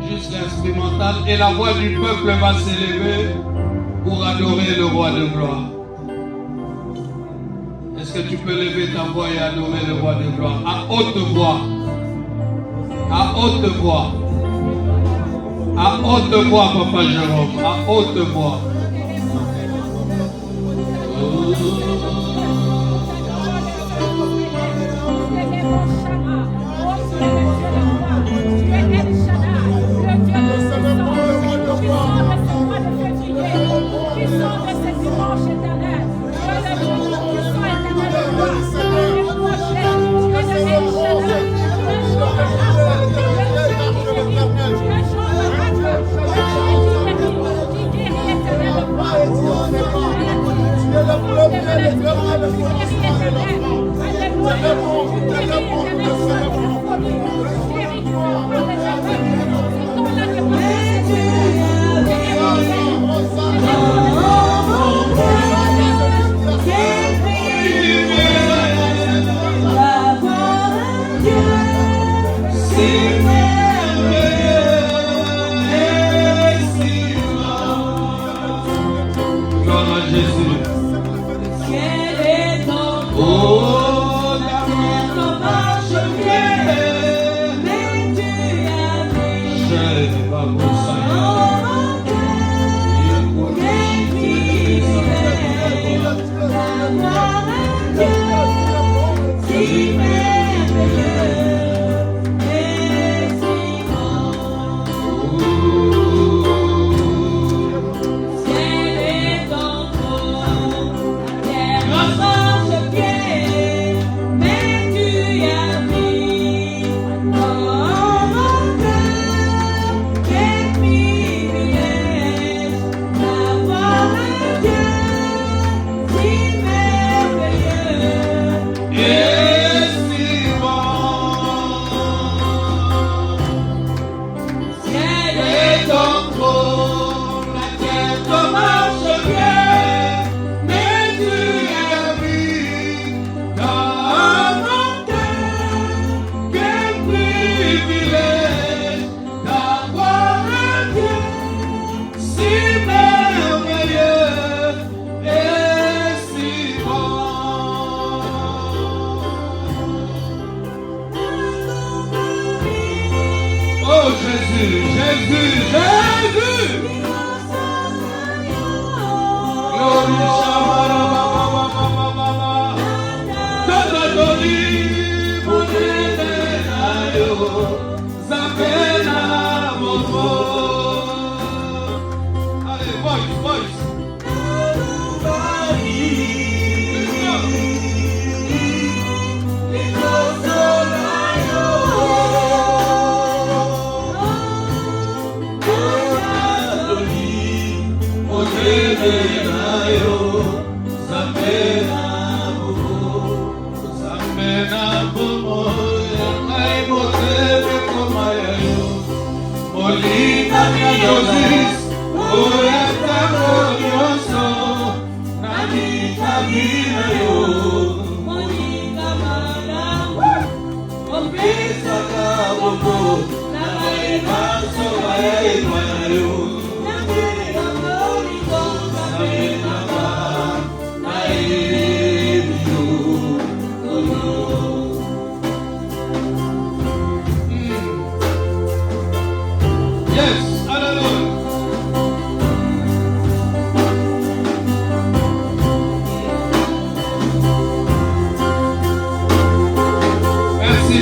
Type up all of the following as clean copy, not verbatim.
Juste l'instrumental. Et la voix du peuple va s'élever pour adorer le roi de gloire. Est-ce que tu peux lever ta voix et adorer le roi de gloire à haute voix? À haute voix. À haute voix, Papa Jérôme. À haute voix.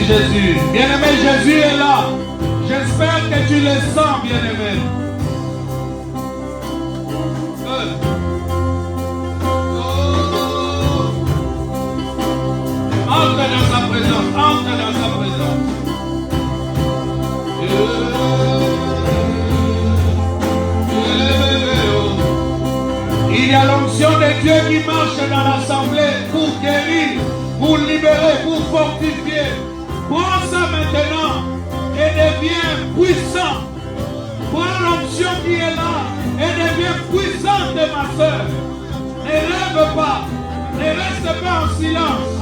Jésus. Bien-aimé, Jésus est là. J'espère que tu le sens, bien-aimé. Entre dans sa présence, entre dans sa présence. Il y a l'onction de Dieu qui marche dans l'assemblée pour guérir, pour libérer, pour fortifier. Prends ça maintenant et deviens puissant. Prends l'onction qui est là et deviens puissante, ma soeur. Ne rêve pas, ne reste pas en silence.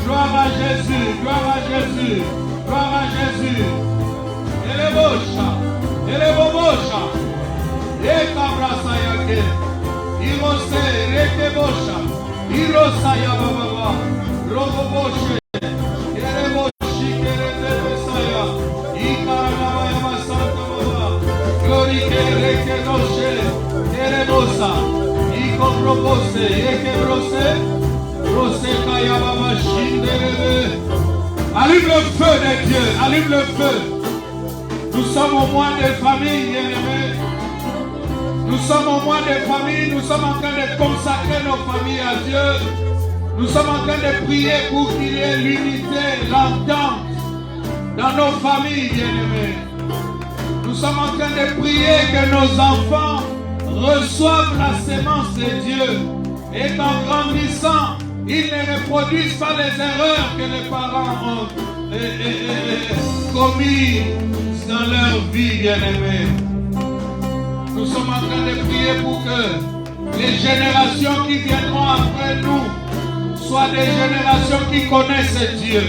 Gloire à Jésus, gloire à Jésus, gloire à Jésus. Elebocha, elebobocha, ekabrasa yake, irose, rekebocha, irosa yababa, roboboche, eleboshi, kerebesaya, ikaragaba yabasanta baba, glorike, rekedoche, kerebosa, ikobrobose, ekebrose, allume le feu de Dieu, allume le feu. Nous sommes au mois de famille, bien-aimés. Nous sommes au mois de famille, nous sommes en train de consacrer nos familles à Dieu. Nous sommes en train de prier pour qu'il y ait l'unité, l'entente dans nos familles, bien-aimés. Nous sommes en train de prier que nos enfants reçoivent la sémence de Dieu et qu'en grandissant, ils ne reproduisent pas les erreurs que les parents ont commises dans leur vie, bien-aimés. Nous sommes en train de prier pour que les générations qui viendront après nous soient des générations qui connaissent Dieu.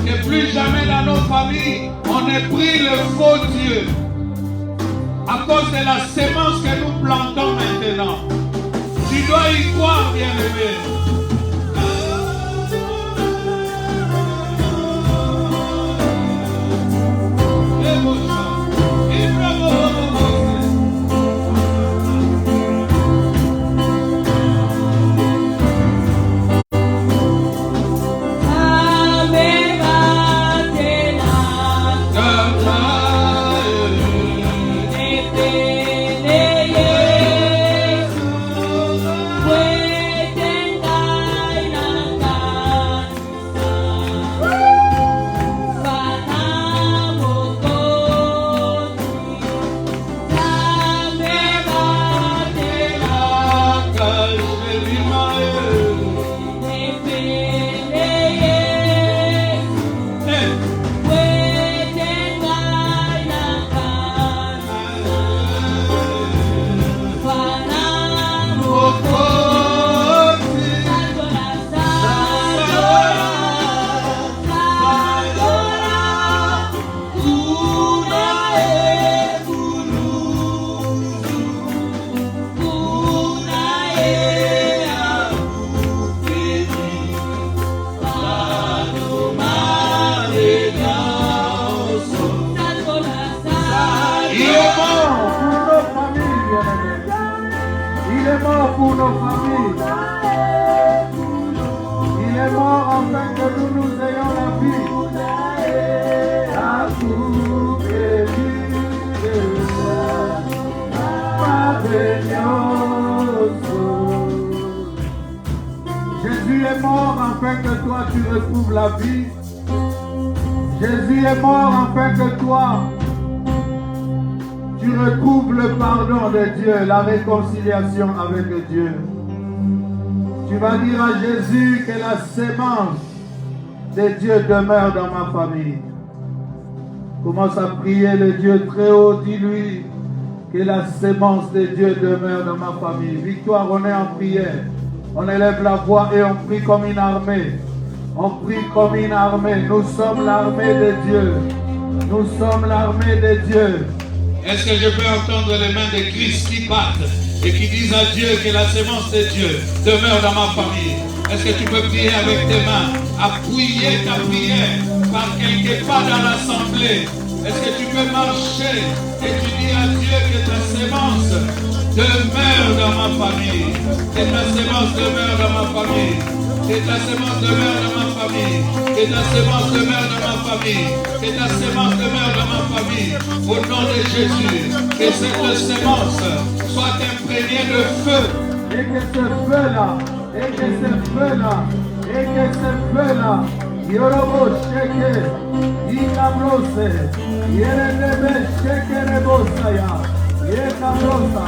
Que plus jamais dans nos familles, on ait pris le faux Dieu à cause de la sémence que nous plantons maintenant. Tu dois y croire, bien-aimé. Pour nos familles. Il est mort afin que nous ayons la vie. Jésus est mort afin que toi tu retrouves la vie. Jésus est mort afin que toi tu retrouves le pardon de Dieu, la réconciliation avec Dieu. Tu vas dire à Jésus que la sémence de Dieu demeure dans ma famille. Commence à prier le Dieu très haut, dis-lui que la sémence de Dieu demeure dans ma famille. Victoire, on est en prière. On élève la voix et on prie comme une armée. On prie comme une armée. Nous sommes l'armée de Dieu. Nous sommes l'armée de Dieu. Est-ce que je peux entendre les mains de Christ qui battent et qui disent à Dieu que la sémence de Dieu demeure dans ma famille? Est-ce que tu peux prier avec tes mains, appuyer ta prière par quelque part dans l'assemblée? Est-ce que tu peux marcher et tu dis à Dieu que ta sémence demeure dans ma famille, que ta sémence demeure dans ma famille, que ta sémence demeure dans ma famille, que ta sémence demeure dans ma famille, que ta sémence demeure dans ma famille, au nom de Jésus, que cette sémence soit imprégnée de feu. Et que ce feu-là, et que ce feu-là, et que ce feu-là, Yorobo Sheke, Ikabrose, Yerebe Sheke Rebosaya, Yekabrosa.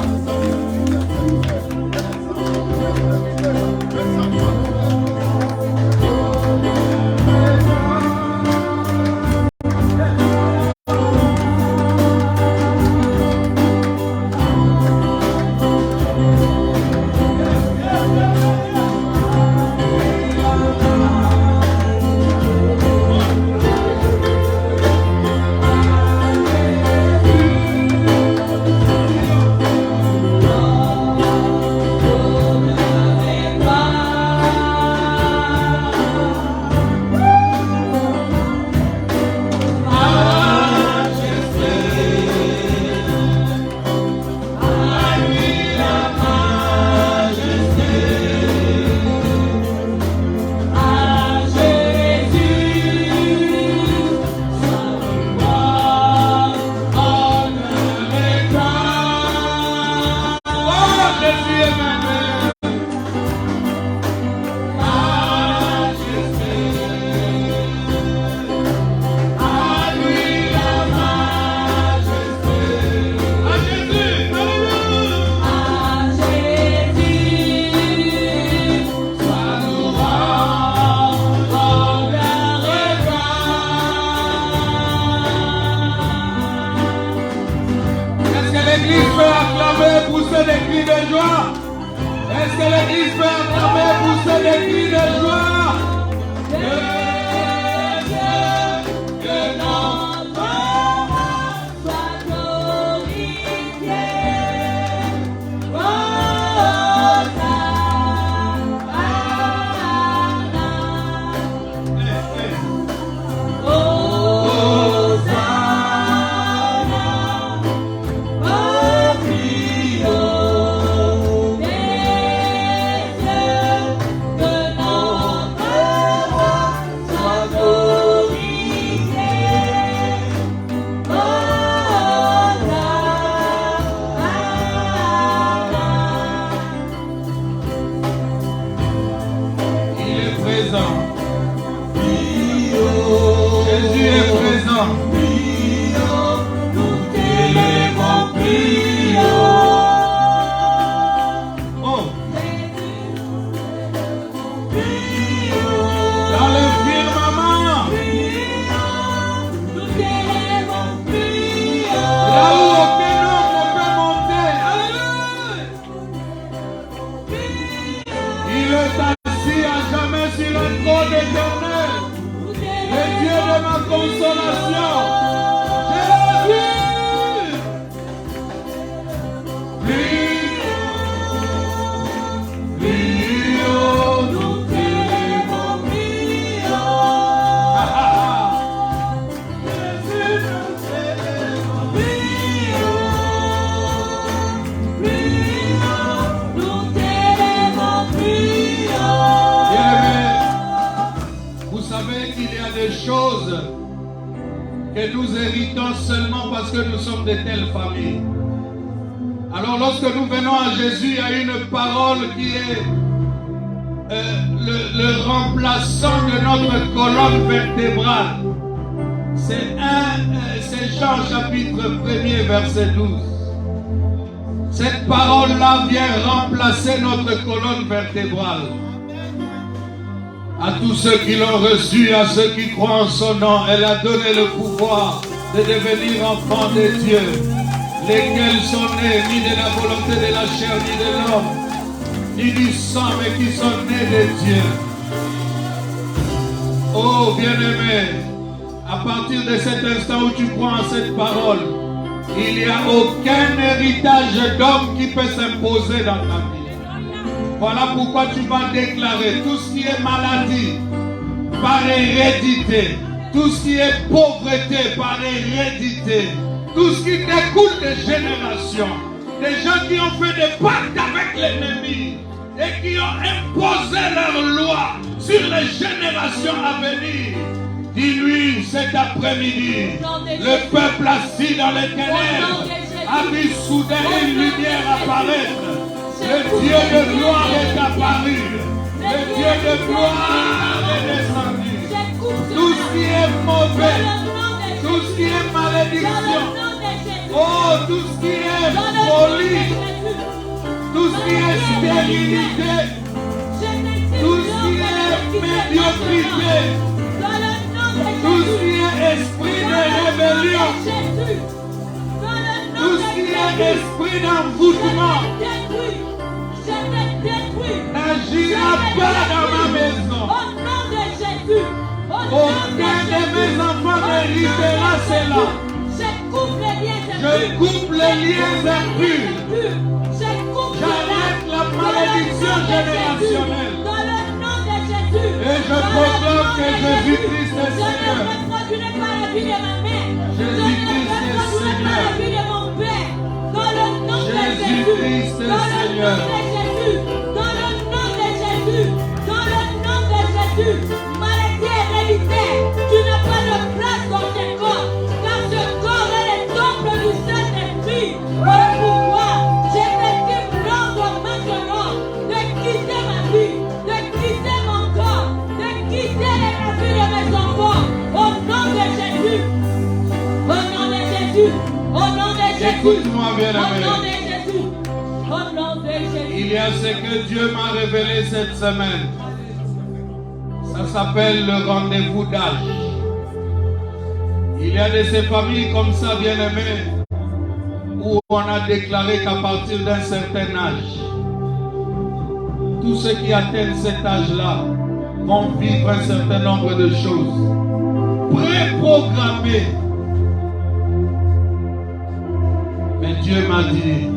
que nous héritons seulement parce que nous sommes de telles familles. Alors lorsque nous venons à Jésus, il y a une parole qui est le remplaçant de notre colonne vertébrale. C'est Jean chapitre 1er verset 12. Cette parole-là vient remplacer notre colonne vertébrale. À tous ceux qui l'ont reçu, à ceux qui croient en son nom, elle a donné le pouvoir de devenir enfants de Dieu, lesquels sont nés ni de la volonté de la chair, ni de l'homme, ni du sang, mais qui sont nés de Dieu. Oh bien-aimé, à partir de cet instant où tu crois en cette parole, il n'y a aucun héritage d'homme qui peut s'imposer dans ta vie. Voilà pourquoi tu vas déclarer tout ce qui est maladie par hérédité, tout ce qui est pauvreté par hérédité, tout ce qui découle des générations, des gens qui ont fait des pactes avec l'ennemi et qui ont imposé leurs lois sur les générations à venir. Dis-lui cet après-midi, le peuple assis dans les ténèbres a vu soudain une lumière apparaître. Le Dieu de gloire est apparu. Le Dieu de gloire est descendu. Tout ce qui est mauvais, tout ce qui est malédiction, oh, tout ce qui est folie, tout ce qui est stérilité, tout ce qui est médiocrité, tout ce qui est esprit de rébellion, tout ce qui est esprit d'envoûtement, n'agira pas dans ma maison. Aucun de mes enfants n'héritera cela. Je coupe les liens impurs. J'arrête la malédiction générationnelle. Et je proclame que Jésus-Christ est Seigneur. Jésus-Christ est Seigneur. Jésus-Christ est Seigneur. Dans le nom de Jésus, dans le nom de Jésus, maladie héréditaire, tu n'as pas de place dans tes corps, car ce corps est le temple du Saint-Esprit. Voilà pourquoi je t'invite l'ordre maintenant de quitter ma vie, de quitter mon corps, de quitter la vie de mes enfants, au nom de Jésus, au nom de Jésus, au nom de Jésus, Écoute-moi bien, au nom de amen. Jésus, au nom de Jésus. Il y a ce que Dieu m'a révélé cette semaine. Ça s'appelle le rendez-vous d'âge. Il y a de ces familles comme ça, bien-aimées, où on a déclaré qu'à partir d'un certain âge, tous ceux qui atteignent cet âge-là vont vivre un certain nombre de choses préprogrammées. Mais Dieu m'a dit,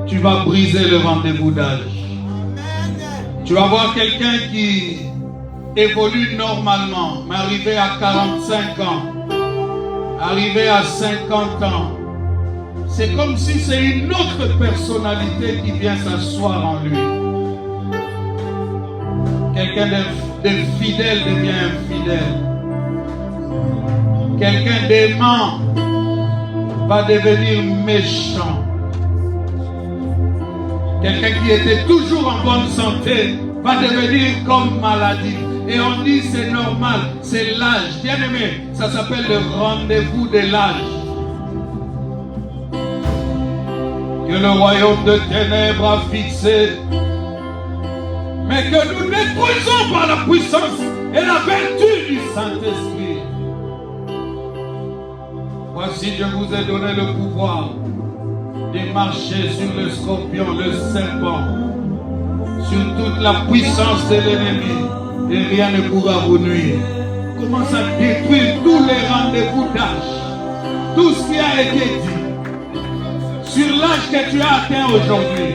tu vas briser le rendez-vous d'âge. Tu vas voir quelqu'un qui évolue normalement, mais arrivé à 45 ans, arrivé à 50 ans, c'est comme si c'est une autre personnalité qui vient s'asseoir en lui. Quelqu'un de fidèle devient infidèle. Quelqu'un d'aimant va devenir méchant. Quelqu'un qui était toujours en bonne santé va devenir comme maladie. Et on dit c'est normal, c'est l'âge. Bien aimé, ça s'appelle le rendez-vous de l'âge. Que le royaume de ténèbres a fixé, mais que nous détruisons par la puissance et la vertu du Saint-Esprit. Voici, je vous ai donné le pouvoir de marcher sur le scorpion, le serpent, sur toute la puissance de l'ennemi, et rien ne pourra vous nuire. Commence à détruire tous les rendez-vous d'âge, tout ce qui a été dit, sur l'âge que tu as atteint aujourd'hui,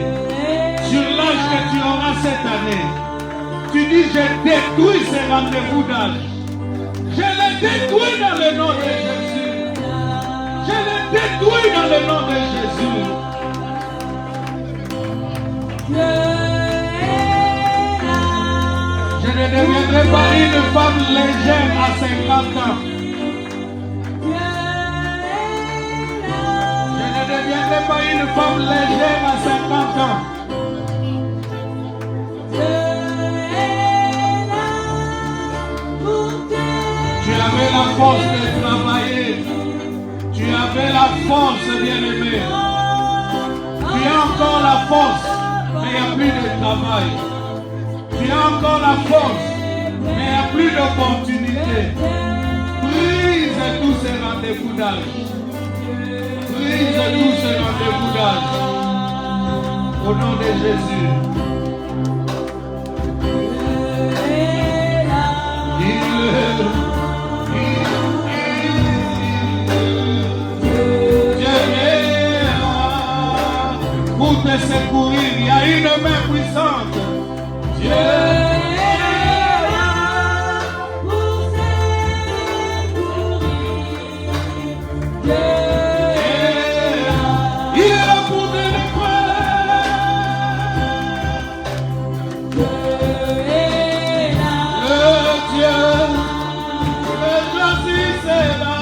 sur l'âge que tu auras cette année. Tu dis, je détruis ces rendez-vous d'âge. Je les détruis dans le nom de Jésus. Je les détruis dans le nom de Jésus. Je ne deviendrai pas une femme légère à 50 ans. Je ne deviendrai pas une femme légère à 50 ans. Tu avais la force de travailler. Tu avais la force, bien-aimé. Tu as encore la force, mais il n'y a plus de travail. Tu as encore la force, mais il n'y a plus d'opportunité. Brise tous ces rendez-vous d'âge. Brise tous ces rendez-vous d'âge. Au nom de Jésus. Pour te secourir, il y a une main puissante. Dieu est là pour secourir. Dieu est là. Il est là pour délivrer. Dieu est là. Le Dieu c'est là.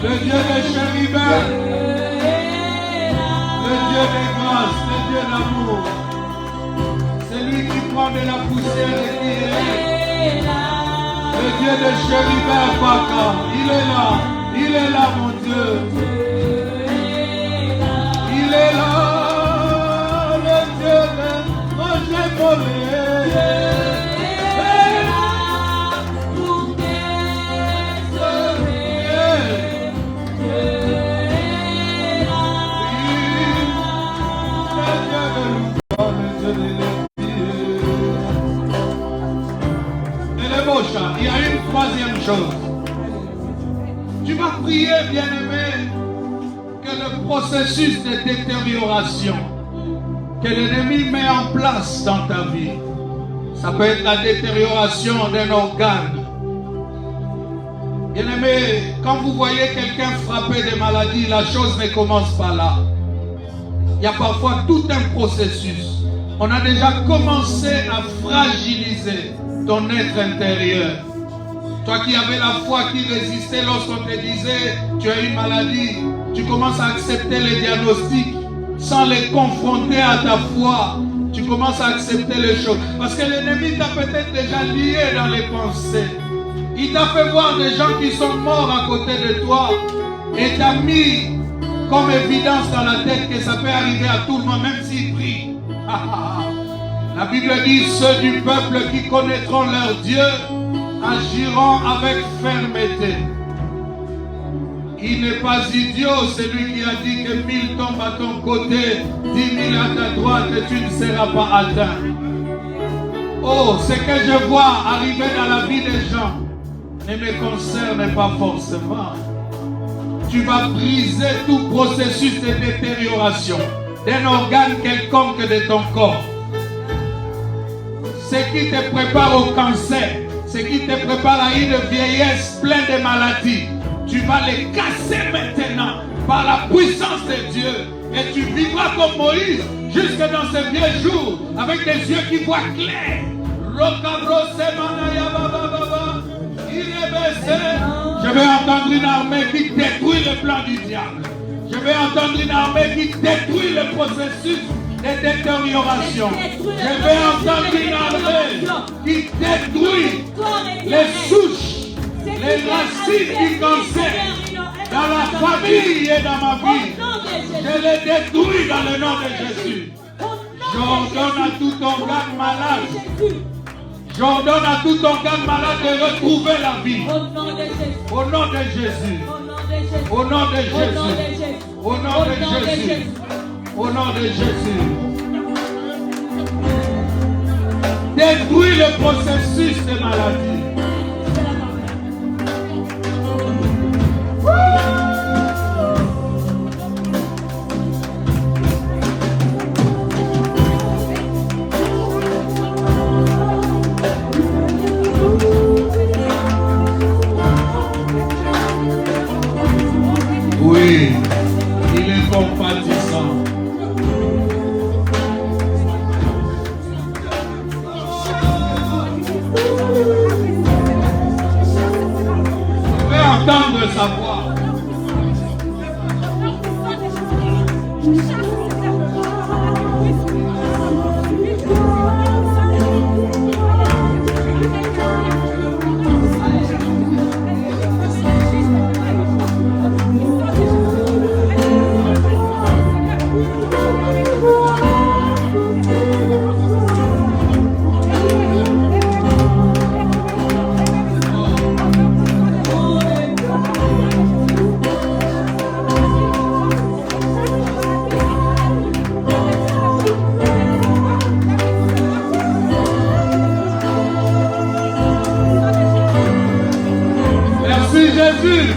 Le Dieu des chérubins, le Dieu des grâces, le Dieu d'amour, c'est lui qui prend de la poussière et qui est le Dieu des chérubins, Paka, il est là mon Dieu, il est là, le Dieu des rochers volés. Il y a une troisième chose. Tu vas prier, bien-aimé, que le processus de détérioration que l'ennemi met en place dans ta vie, ça peut être la détérioration d'un organe. Bien-aimé, quand vous voyez quelqu'un frappé de maladie, la chose ne commence pas là. Il y a parfois tout un processus. On a déjà commencé à fragiliser ton être intérieur. Toi qui avais la foi, qui résistait lorsqu'on te disait tu as une maladie, tu commences à accepter les diagnostics sans les confronter à ta foi. Tu commences à accepter les choses. Parce que l'ennemi t'a peut-être déjà lié dans les pensées. Il t'a fait voir des gens qui sont morts à côté de toi et t'a mis comme évidence dans la tête que ça peut arriver à tout le monde, même s'il prie. La Bible dit, ceux du peuple qui connaîtront leur Dieu agiront avec fermeté. Il n'est pas idiot, celui qui a dit que 1000 tombent à ton côté, 10 000 à ta droite et tu ne seras pas atteint. Oh, ce que je vois arriver dans la vie des gens ne me concerne pas forcément. Tu vas briser tout processus de détérioration d'un organe quelconque de ton corps. Ce qui te prépare au cancer, ce qui te prépare à une vieillesse pleine de maladies, tu vas les casser maintenant par la puissance de Dieu. Et tu vivras comme Moïse jusque dans ces vieux jours avec des yeux qui voient clair. Je vais entendre une armée qui détruit le plan du diable. Je vais entendre une armée qui détruit le processus de détérioration. Je vais entendre une armée qui détruit les souches, les racines du cancer dans la famille et dans ma vie. Je les détruis dans le nom de Jésus. J'ordonne à tout organe malade. J'ordonne à tout organe malade de retrouver la vie. Au nom de Jésus. Au nom de Jésus. Au nom de Jésus. Au nom de Jésus. Détruis le processus de maladie. Oui, il est compatissant. Je vais entendre sa voix. Jésus.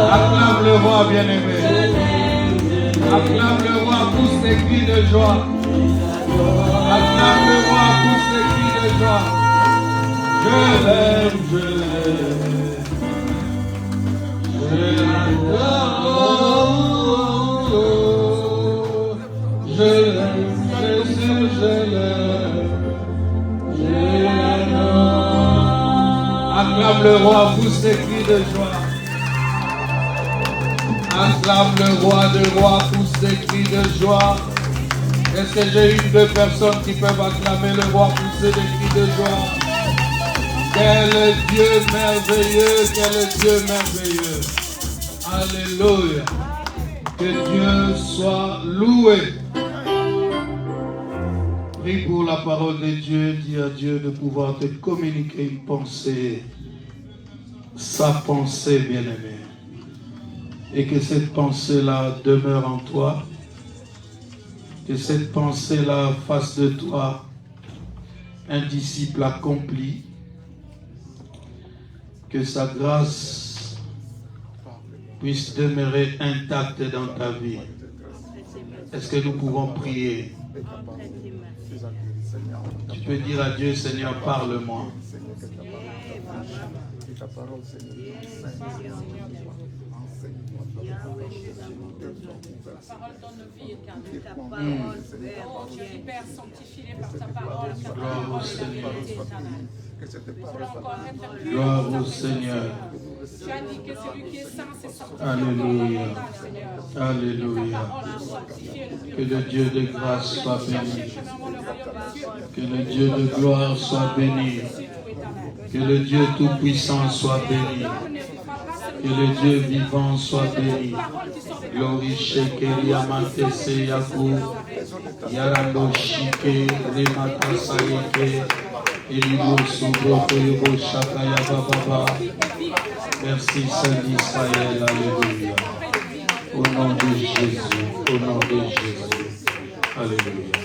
Acclame le roi bien-aimé. Acclame le roi pour ses cris de joie. Acclame le roi pour ses cris de joie. Je l'aime, je l'aime. Je l'adore. Je l'aime, Jésus, je l'aime. Je l'adore. Acclame le roi pour ses cris de joie. Acclame le roi de rois pour ses cris de joie. Est-ce que j'ai une ou deux personnes qui peuvent acclamer le roi pour ses cris de joie? Quel Dieu merveilleux, quel Dieu merveilleux. Alléluia. Que Dieu soit loué. Prie pour la parole de Dieu. Dis à Dieu de pouvoir te communiquer une pensée, sa pensée bien-aimée. Et que cette pensée-là demeure en toi, que cette pensée-là fasse de toi un disciple accompli, que sa grâce puisse demeurer intacte dans ta vie. Est-ce que nous pouvons prier? Tu peux dire à Dieu, Seigneur, parle-moi. Ta parole dans nos vies, éternelle. Ta parole, oh Dieu, Père, sanctifie-les par ta parole, car ta parole est la vérité, éternelle. Nous voulons encore être plus. Gloire au Seigneur. Tu as dit que celui qui est saint, c'est sanctifié. Alléluia. Seigneur. Alléluia. Que le Dieu de grâce soit béni. Que le Dieu de gloire soit béni. Que le Dieu tout-puissant soit béni. Que le Dieu vivant soit béni. Glory shekeri amante se yaku. Yarando shike remata sayeke. Elimo subro koyobo shakaya baba. Merci Saint d'Israël. Alléluia. Au nom de Jésus. Au nom de Jésus. Alléluia.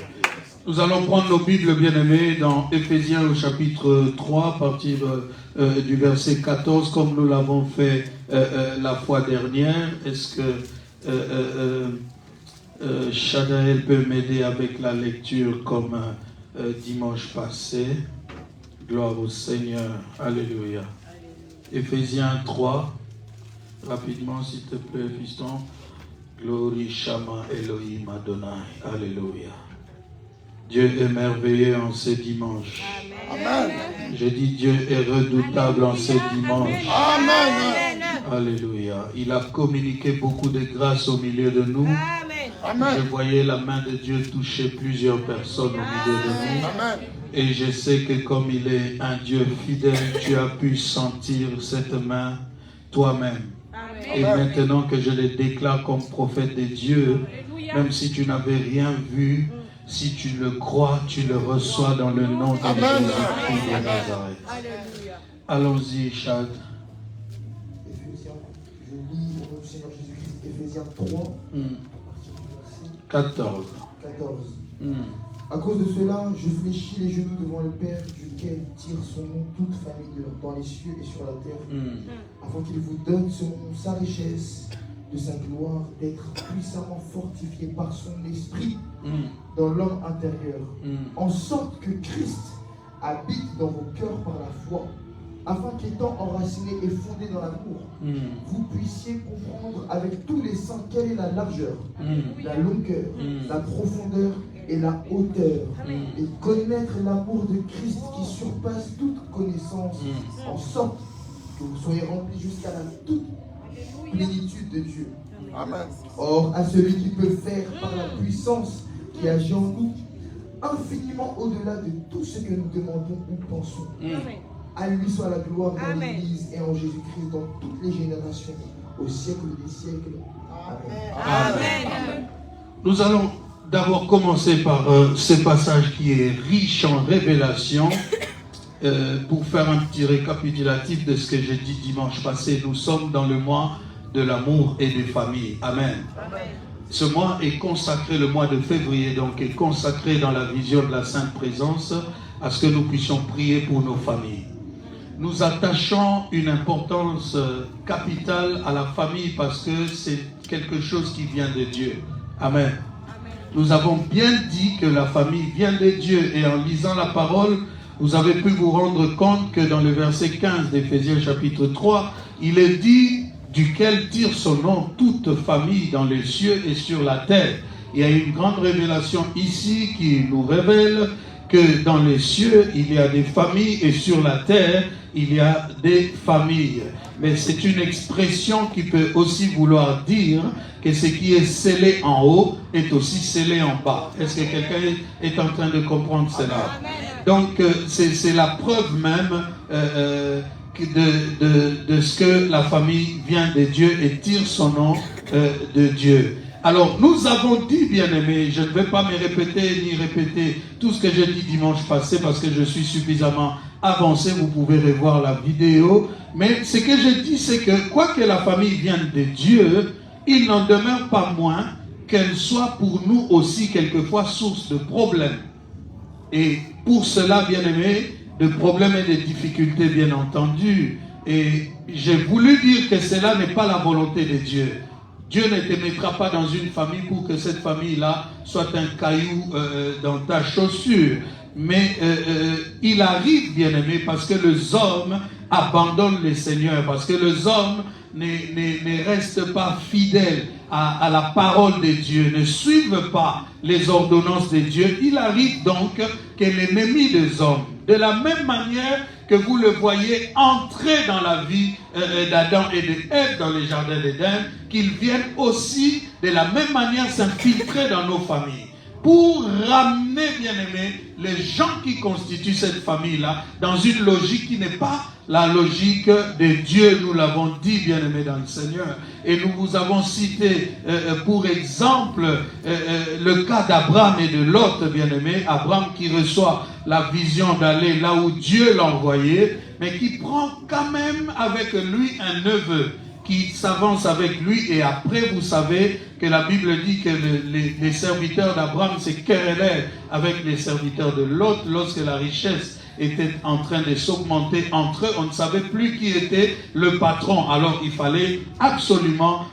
Nous allons prendre nos Bibles bien-aimées dans Éphésiens au chapitre 3 à partir du verset 14 comme nous l'avons fait la fois dernière. Est-ce que Shadaël peut m'aider avec la lecture comme dimanche passé? Gloire au Seigneur. Alléluia. Éphésiens 3. Rapidement s'il te plaît, fiston. Glory Shama Elohim Adonai. Alléluia. Dieu est merveilleux en ce dimanche. Amen. Je dis Dieu est redoutable en ce dimanche. Amen. Alléluia. Il a communiqué beaucoup de grâce au milieu de nous. Amen. Je voyais la main de Dieu toucher plusieurs personnes au milieu de nous. Amen. Et je sais que comme il est un Dieu fidèle, tu as pu sentir cette main toi-même. Et maintenant que je le déclare comme prophète de Dieu, même si tu n'avais rien vu, si tu le crois, tu le reçois dans le nom de Jésus-Christ de Nazareth. Allons-y, Chad. Éphésiens, je lis au nom du Seigneur Jésus-Christ, Éphésiens 3, 14. 14. À cause de cela, je fléchis les genoux devant le Père, duquel tire son nom toute famille dans les cieux et sur la terre, afin qu'il vous donne selon sa richesse de sa gloire, d'être puissamment fortifié par son esprit dans l'homme intérieur, en sorte que Christ habite dans vos cœurs par la foi, afin qu'étant enracinés et fondés dans l'amour, vous puissiez comprendre avec tous les saints quelle est la largeur, la longueur, la profondeur et la hauteur, et connaître l'amour de Christ qui surpasse toute connaissance, en sorte que vous soyez remplis jusqu'à la toute plénitude de Dieu. Amen. Or, à celui qui peut faire par la puissance qui agit en nous, infiniment au-delà de tout ce que nous demandons ou pensons. À lui soit la gloire dans l'Église et en Jésus-Christ dans toutes les générations, au siècle des siècles. Amen. Amen. Nous allons d'abord commencer par ce passage qui est riche en révélations. Pour faire un petit récapitulatif de ce que j'ai dit dimanche passé, nous sommes dans le mois de l'amour et des familles. Amen. Ce mois est consacré, le mois de février, donc est consacré dans la vision de la Sainte Présence à ce que nous puissions prier pour nos familles. Nous attachons une importance capitale à la famille parce que c'est quelque chose qui vient de Dieu. Amen. Nous avons bien dit que la famille vient de Dieu et en lisant la parole, vous avez pu vous rendre compte que dans le verset 15 d'Éphésiens chapitre 3, il est dit duquel tire son nom toute famille dans les cieux et sur la terre. Il y a une grande révélation ici qui nous révèle que dans les cieux, il y a des familles et sur la terre, il y a des familles. Mais c'est une expression qui peut aussi vouloir dire que ce qui est scellé en haut est aussi scellé en bas. Est-ce que quelqu'un est en train de comprendre cela? Donc, c'est la preuve même de ce que la famille vient de Dieu et tire son nom de Dieu. Alors, nous avons dit, bien-aimés, je ne vais pas me répéter ni répéter tout ce que j'ai dit dimanche passé parce que je suis suffisamment avancé, vous pouvez revoir la vidéo. Mais ce que j'ai dit, c'est que quoi que la famille vienne de Dieu, il n'en demeure pas moins qu'elle soit pour nous aussi quelquefois source de problèmes. Et pour cela, bien-aimés, de problèmes et de difficultés, bien entendu. Et j'ai voulu dire que cela n'est pas la volonté de Dieu. Dieu ne te mettra pas dans une famille pour que cette famille-là soit un caillou dans ta chaussure. Mais il arrive, bien-aimé, parce que les hommes abandonnent le Seigneur, parce que les hommes ne restent pas fidèles à la parole de Dieu, ne suivent pas les ordonnances de Dieu. Il arrive donc que l'ennemi des hommes, de la même manière que vous le voyez entrer dans la vie d'Adam et d'Ève dans les jardins d'Éden, qu'ils viennent aussi de la même manière s'infiltrer dans nos familles pour ramener, bien-aimés, les gens qui constituent cette famille-là dans une logique qui n'est pas la logique de Dieu. Nous l'avons dit, bien-aimés dans le Seigneur. Et nous vous avons cité pour exemple le cas d'Abraham et de Lot, bien-aimés. Abraham qui reçoit la vision d'aller là où Dieu l'a envoyé, mais qui prend quand même avec lui un neveu qui s'avance avec lui. Et après, vous savez que la Bible dit que les serviteurs d'Abraham se querellaient avec les serviteurs de Lot lorsque la richesse était en train de s'augmenter entre eux. On ne savait plus qui était le patron. Alors il fallait absolument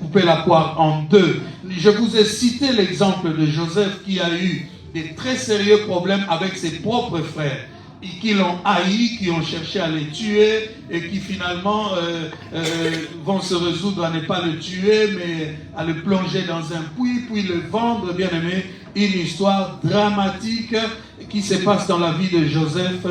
couper la poire en deux. Je vous ai cité l'exemple de Joseph qui a eu des très sérieux problèmes avec ses propres frères, qui l'ont haï, qui ont cherché à le tuer et qui finalement vont se résoudre à ne pas le tuer mais à le plonger dans un puits puis le vendre, bien aimé. Une histoire dramatique qui se passe dans la vie de Joseph,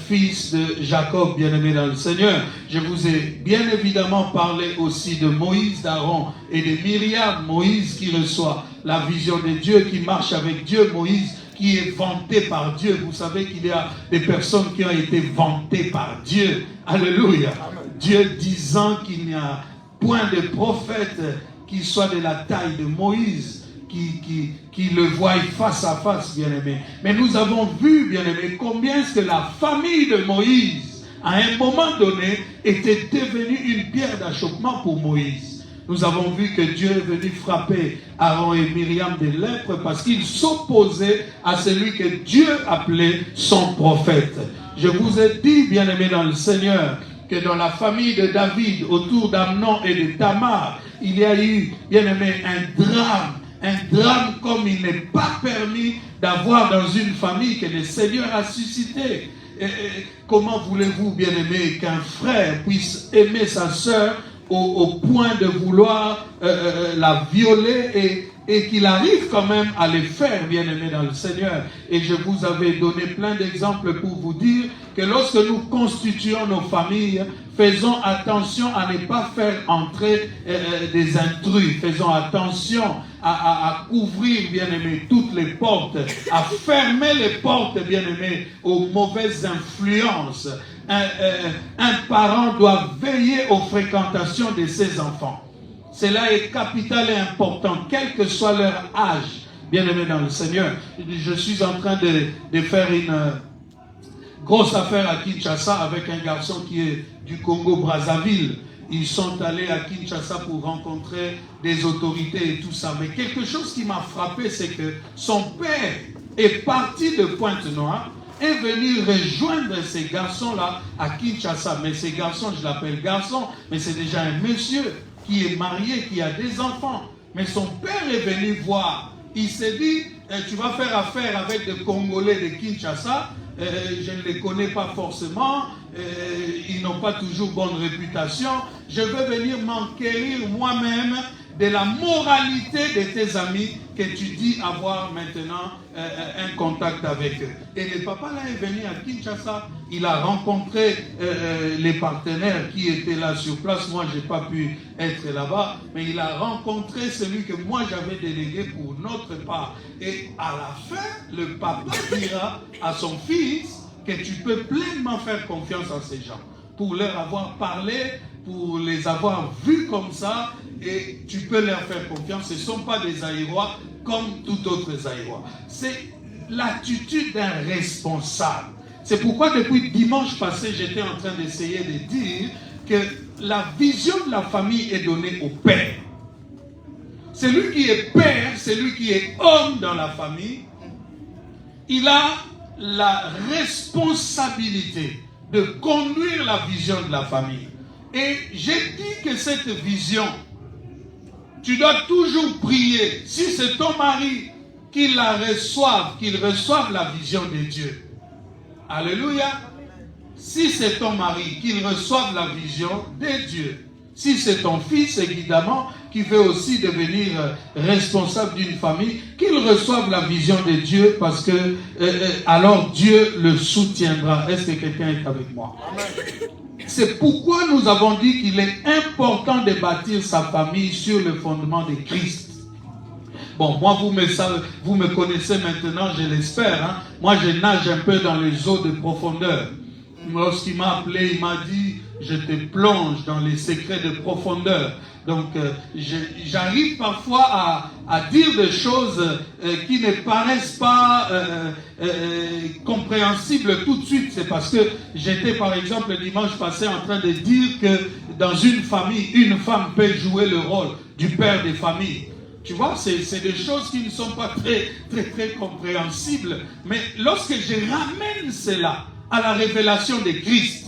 fils de Jacob, bien aimé dans le Seigneur. Je vous ai bien évidemment parlé aussi de Moïse, d'Aaron et de Myriam. Moïse qui reçoit la vision de Dieu, qui marche avec Dieu. Moïse qui est vanté par Dieu. Vous savez qu'il y a des personnes qui ont été vantées par Dieu. Alléluia. Dieu disant qu'il n'y a point de prophète qui soit de la taille de Moïse, qui le voit face à face, bien-aimé. Mais nous avons vu, bien-aimé, combien est-ce que la famille de Moïse, à un moment donné, était devenue une pierre d'achoppement pour Moïse. Nous avons vu que Dieu est venu frapper Aaron et Myriam de lèpre parce qu'ils s'opposaient à celui que Dieu appelait son prophète. Je vous ai dit, bien-aimé dans le Seigneur, que dans la famille de David, autour d'Amnon et de Tamar, il y a eu, bien-aimé, un drame comme il n'est pas permis d'avoir dans une famille que le Seigneur a suscité. comment voulez-vous, bien-aimé, qu'un frère puisse aimer sa sœur au point de vouloir la violer et qu'il arrive quand même à les faire, bien-aimés dans le Seigneur. Et je vous avais donné plein d'exemples pour vous dire que lorsque nous constituons nos familles, faisons attention à ne pas faire entrer des intrus. Faisons attention à couvrir, bien-aimés, toutes les portes, à fermer les portes, bien-aimés, aux mauvaises influences. Un parent doit veiller aux fréquentations de ses enfants. Cela est capital et important, quel que soit leur âge, bien-aimés dans le Seigneur. Je suis en train de faire une grosse affaire à Kinshasa avec un garçon qui est du Congo-Brazzaville. Ils sont allés à Kinshasa pour rencontrer des autorités et tout ça. Mais quelque chose qui m'a frappé, c'est que son père est parti de Pointe-Noire, est venu rejoindre ces garçons-là à Kinshasa. Mais ces garçons, je l'appelle garçon, mais c'est déjà un monsieur qui est marié, qui a des enfants. Mais son père est venu voir. Il s'est dit, tu vas faire affaire avec des Congolais de Kinshasa. Je ne les connais pas forcément. Ils n'ont pas toujours bonne réputation. Je veux venir m'enquérir moi-même de la moralité de tes amis que tu dis avoir maintenant un contact avec eux. Et le papa là est venu à Kinshasa. Il a rencontré les partenaires qui étaient là sur place. Moi, je n'ai pas pu être là-bas. Mais il a rencontré celui que moi j'avais délégué pour notre part. Et à la fin, le papa dira à son fils que tu peux pleinement faire confiance à ces gens. Pour leur avoir parlé, pour les avoir vus comme ça, et tu peux leur faire confiance. Ce ne sont pas des Aïrois comme tout autre Aïrois. C'est l'attitude d'un responsable. C'est pourquoi depuis dimanche passé, j'étais en train d'essayer de dire que la vision de la famille est donnée au père. Celui qui est père, celui qui est homme dans la famille, il a la responsabilité de conduire la vision de la famille. Et j'ai dit que cette vision, tu dois toujours prier. Si c'est ton mari, qu'il la reçoive, qu'il reçoive la vision de Dieu. Alléluia. Si c'est ton mari, qu'il reçoive la vision de Dieu. Si c'est ton fils, évidemment, qui veut aussi devenir responsable d'une famille, qu'il reçoive la vision de Dieu, parce que alors Dieu le soutiendra. Est-ce que quelqu'un est avec moi? C'est pourquoi nous avons dit qu'il est important de bâtir sa famille sur le fondement de Christ. Bon, moi, vous me connaissez maintenant, je l'espère. Hein? Moi, je nage un peu dans les eaux de profondeur. Lorsqu'il m'a appelé, il m'a dit, je te plonge dans les secrets de profondeur. Donc, j'arrive parfois à dire des choses qui ne paraissent pas compréhensibles tout de suite. C'est parce que j'étais, par exemple, le dimanche passé en train de dire que dans une famille, une femme peut jouer le rôle du père des familles. Tu vois, c'est des choses qui ne sont pas très compréhensibles. Mais lorsque je ramène cela à la révélation de Christ,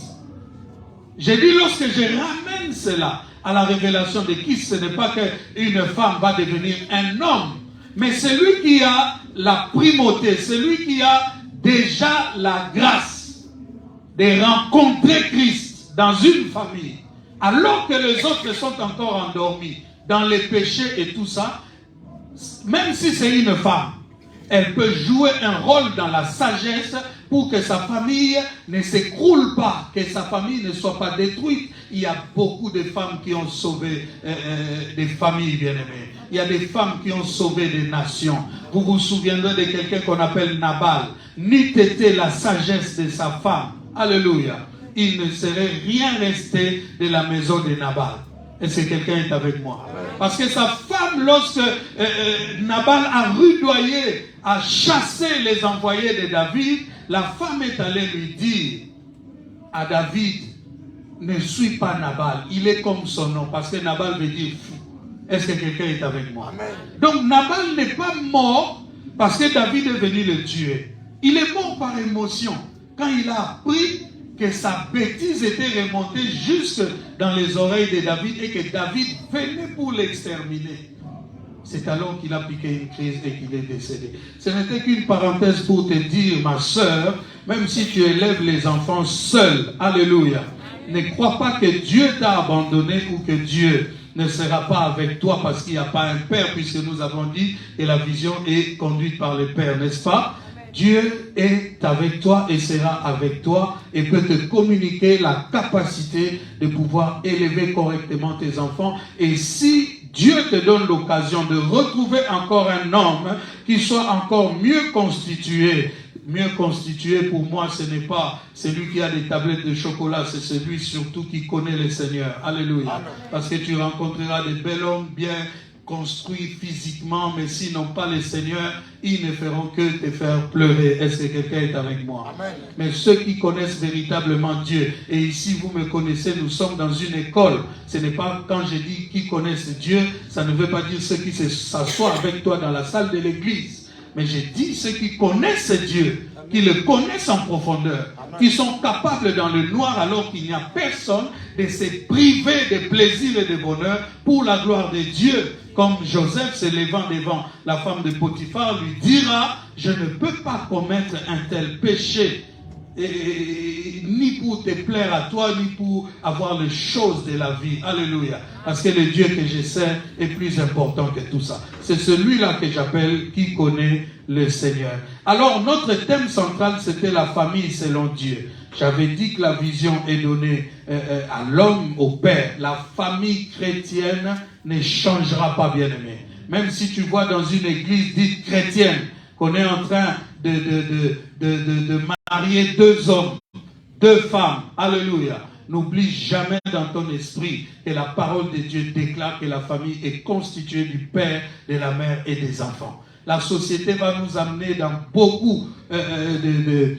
j'ai dit lorsque je ramène cela à la révélation de Christ, ce n'est pas qu'une femme va devenir un homme, mais celui qui a la primauté, celui qui a déjà la grâce de rencontrer Christ dans une famille, alors que les autres sont encore endormis dans les péchés et tout ça, même si c'est une femme, elle peut jouer un rôle dans la sagesse pour que sa famille ne s'écroule pas, que sa famille ne soit pas détruite. Il y a beaucoup de femmes qui ont sauvé des familles bien-aimées. Il y a des femmes qui ont sauvé des nations. Vous vous souviendrez de quelqu'un qu'on appelle Nabal. N'eût été la sagesse de sa femme. Alléluia. Il ne serait rien resté de la maison de Nabal. Est-ce que quelqu'un est avec moi? Parce que sa femme, lorsque Nabal a rudoyé, a chassé les envoyés de David, la femme est allée lui dire à David, ne suis pas Nabal, il est comme son nom, parce que Nabal veut dire fou. Est-ce que quelqu'un est avec moi? Amen. Donc Nabal n'est pas mort parce que David est venu le tuer. Il est mort par émotion. Quand il a appris que sa bêtise était remontée jusque dans les oreilles de David et que David venait pour l'exterminer. C'est alors qu'il a piqué une crise et qu'il est décédé. Ce n'était qu'une parenthèse pour te dire, ma sœur, même si tu élèves les enfants seuls, alléluia, ne crois pas que Dieu t'a abandonné ou que Dieu ne sera pas avec toi parce qu'il n'y a pas un père, puisque nous avons dit que la vision est conduite par le père, n'est-ce pas? Dieu est avec toi et sera avec toi et peut te communiquer la capacité de pouvoir élever correctement tes enfants. Et si Dieu te donne l'occasion de retrouver encore un homme qui soit encore mieux constitué pour moi, ce n'est pas celui qui a des tablettes de chocolat, c'est celui surtout qui connaît le Seigneur. Alléluia. Amen. Parce que tu rencontreras des bels hommes bien construits physiquement, mais s'ils n'ont pas le Seigneur, ils ne feront que te faire pleurer. Est-ce que quelqu'un est avec moi? Amen. Mais ceux qui connaissent véritablement Dieu, et ici vous me connaissez, nous sommes dans une école. Ce n'est pas quand je dis qui connaissent Dieu, ça ne veut pas dire ceux qui s'assoient avec toi dans la salle de l'église. Mais j'ai dit ceux qui connaissent Dieu, qui le connaissent en profondeur, qui sont capables dans le noir alors qu'il n'y a personne de se priver de plaisir et de bonheur pour la gloire de Dieu. Comme Joseph se levant devant la femme de Potiphar lui dira, je ne peux pas commettre un tel péché, ni pour te plaire à toi, ni pour avoir les choses de la vie. Alléluia. Parce que le Dieu que je sers est plus important que tout ça. C'est celui-là que j'appelle qui connaît le Seigneur. Alors, notre thème central, c'était la famille selon Dieu. J'avais dit que la vision est donnée à l'homme, au Père. La famille chrétienne ne changera pas, bien-aimé. Même si tu vois dans une église dite chrétienne qu'on est en train de marier 2 hommes, 2 femmes, alléluia. N'oublie jamais dans ton esprit que la parole de Dieu déclare que la famille est constituée du père, de la mère et des enfants. La société va nous amener dans beaucoup de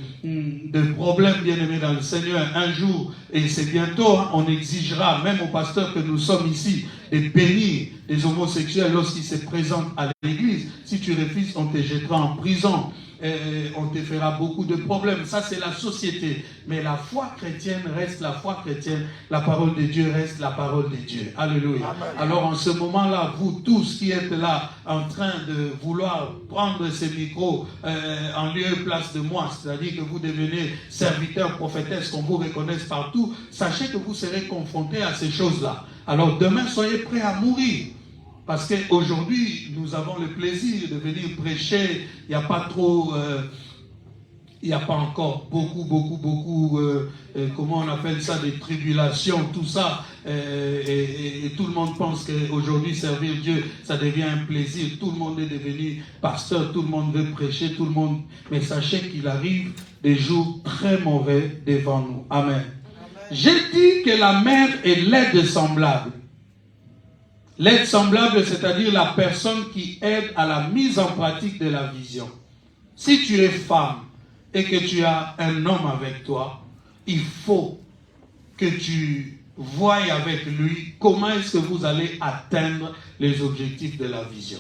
problèmes, bien-aimés dans le Seigneur. Un jour, et c'est bientôt, on exigera, même aux pasteurs que nous sommes ici, de bénir les homosexuels lorsqu'ils se présentent à l'église. Si tu refuses, on te jettera en prison. On te fera beaucoup de problèmes. Ça, c'est la société. Mais la foi chrétienne reste la foi chrétienne. La parole de Dieu reste la parole de Dieu. Alléluia. Amen. Alors, en ce moment-là, vous tous qui êtes là en train de vouloir prendre ce micro en lieu et place de moi, c'est-à-dire que vous devenez serviteurs, prophétesses, qu'on vous reconnaisse partout, sachez que vous serez confrontés à ces choses-là. Alors, demain, soyez prêts à mourir. Parce qu'aujourd'hui, nous avons le plaisir de venir prêcher. Il n'y a pas trop, il n'y a pas encore beaucoup, comment on appelle ça, des tribulations, tout ça. Et tout le monde pense qu'aujourd'hui, servir Dieu, ça devient un plaisir. Tout le monde est devenu pasteur, tout le monde veut prêcher, tout le monde. Mais sachez qu'il arrive des jours très mauvais devant nous. Amen. J'ai dit que la mère est l'aide semblable. L'aide semblable, c'est-à-dire la personne qui aide à la mise en pratique de la vision. Si tu es femme et que tu as un homme avec toi, il faut que tu voies avec lui comment est-ce que vous allez atteindre les objectifs de la vision.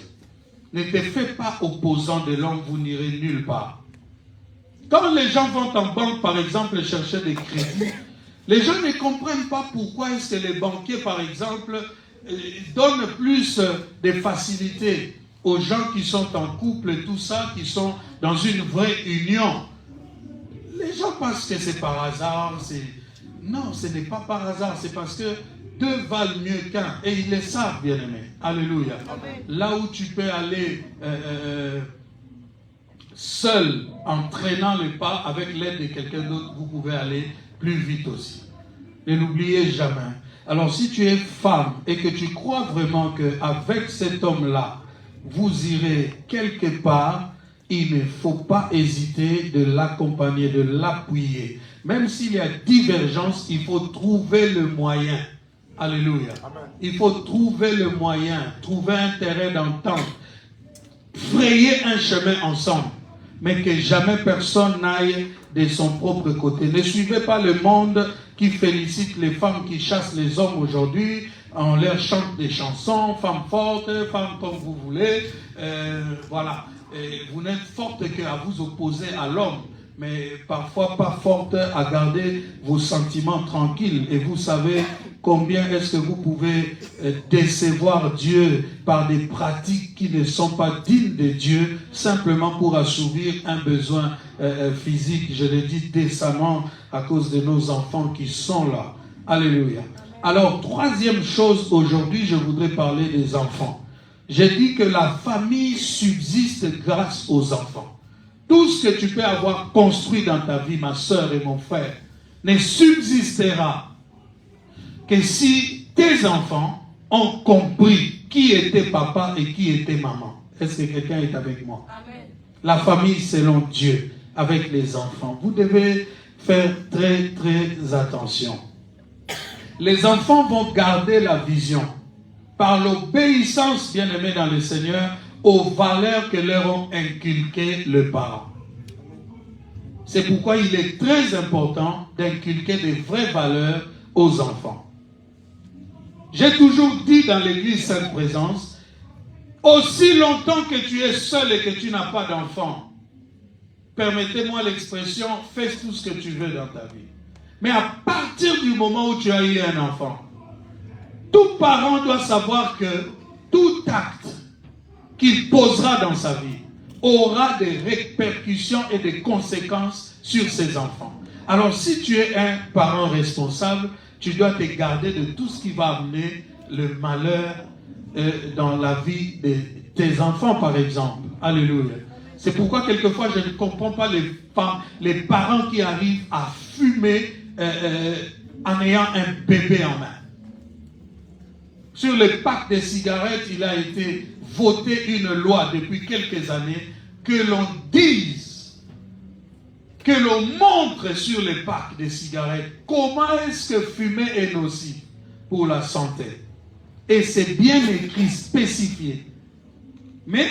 Ne te fais pas opposant de l'homme, vous n'irez nulle part. Quand les gens vont en banque, par exemple, chercher des crédits, les gens ne comprennent pas pourquoi est-ce que les banquiers, par exemple, donne plus de facilité aux gens qui sont en couple et tout ça, qui sont dans une vraie union. Les gens pensent que c'est par hasard. Non, ce n'est pas par hasard. C'est parce que 2 valent mieux qu'un. Et ils le savent, bien-aimés. Alléluia. Amen. Là où tu peux aller seul, en traînant le pas, avec l'aide de quelqu'un d'autre, vous pouvez aller plus vite aussi. Ne l'oubliez jamais. Alors si tu es femme et que tu crois vraiment qu'avec cet homme-là, vous irez quelque part, il ne faut pas hésiter de l'accompagner, de l'appuyer. Même s'il y a divergence, il faut trouver le moyen. Alléluia. Amen. Il faut trouver le moyen, trouver un terrain d'entente, frayer un chemin ensemble, mais que jamais personne n'aille de son propre côté. Ne suivez pas le monde qui félicite les femmes qui chassent les hommes aujourd'hui. On leur chante des chansons, femmes fortes, femmes comme vous voulez. Voilà. Et vous n'êtes forte qu'à vous opposer à l'homme, mais parfois pas forte à garder vos sentiments tranquilles. Et vous savez combien est-ce que vous pouvez décevoir Dieu par des pratiques qui ne sont pas dignes de Dieu, simplement pour assouvir un besoin physique, je l'ai dit décemment, à cause de nos enfants qui sont là. Alléluia. Alors, troisième chose, aujourd'hui, je voudrais parler des enfants. J'ai dit que la famille subsiste grâce aux enfants. Tout ce que tu peux avoir construit dans ta vie, ma soeur et mon frère, ne subsistera que si tes enfants ont compris qui était papa et qui était maman. Est-ce que quelqu'un est avec moi? Amen. La famille selon Dieu, avec les enfants. Vous devez faire très, très attention. Les enfants vont garder la vision par l'obéissance, bien-aimés dans le Seigneur, aux valeurs que leur ont inculquées les parents. C'est pourquoi il est très important d'inculquer des vraies valeurs aux enfants. J'ai toujours dit dans l'église Sainte Présence, aussi longtemps que tu es seul et que tu n'as pas d'enfant, permettez-moi l'expression, fais tout ce que tu veux dans ta vie. Mais à partir du moment où tu as eu un enfant, tout parent doit savoir que tout acte qu'il posera dans sa vie aura des répercussions et des conséquences sur ses enfants. Alors si tu es un parent responsable, tu dois te garder de tout ce qui va amener le malheur dans la vie de tes enfants, par exemple. Alléluia. C'est pourquoi quelquefois je ne comprends pas les parents qui arrivent à fumer en ayant un bébé en main. Sur le pack de cigarettes, il a été voté une loi depuis quelques années que l'on dise, que l'on montre sur le pack de cigarettes comment est-ce que fumer est nocif pour la santé. Et c'est bien écrit, spécifié. Mais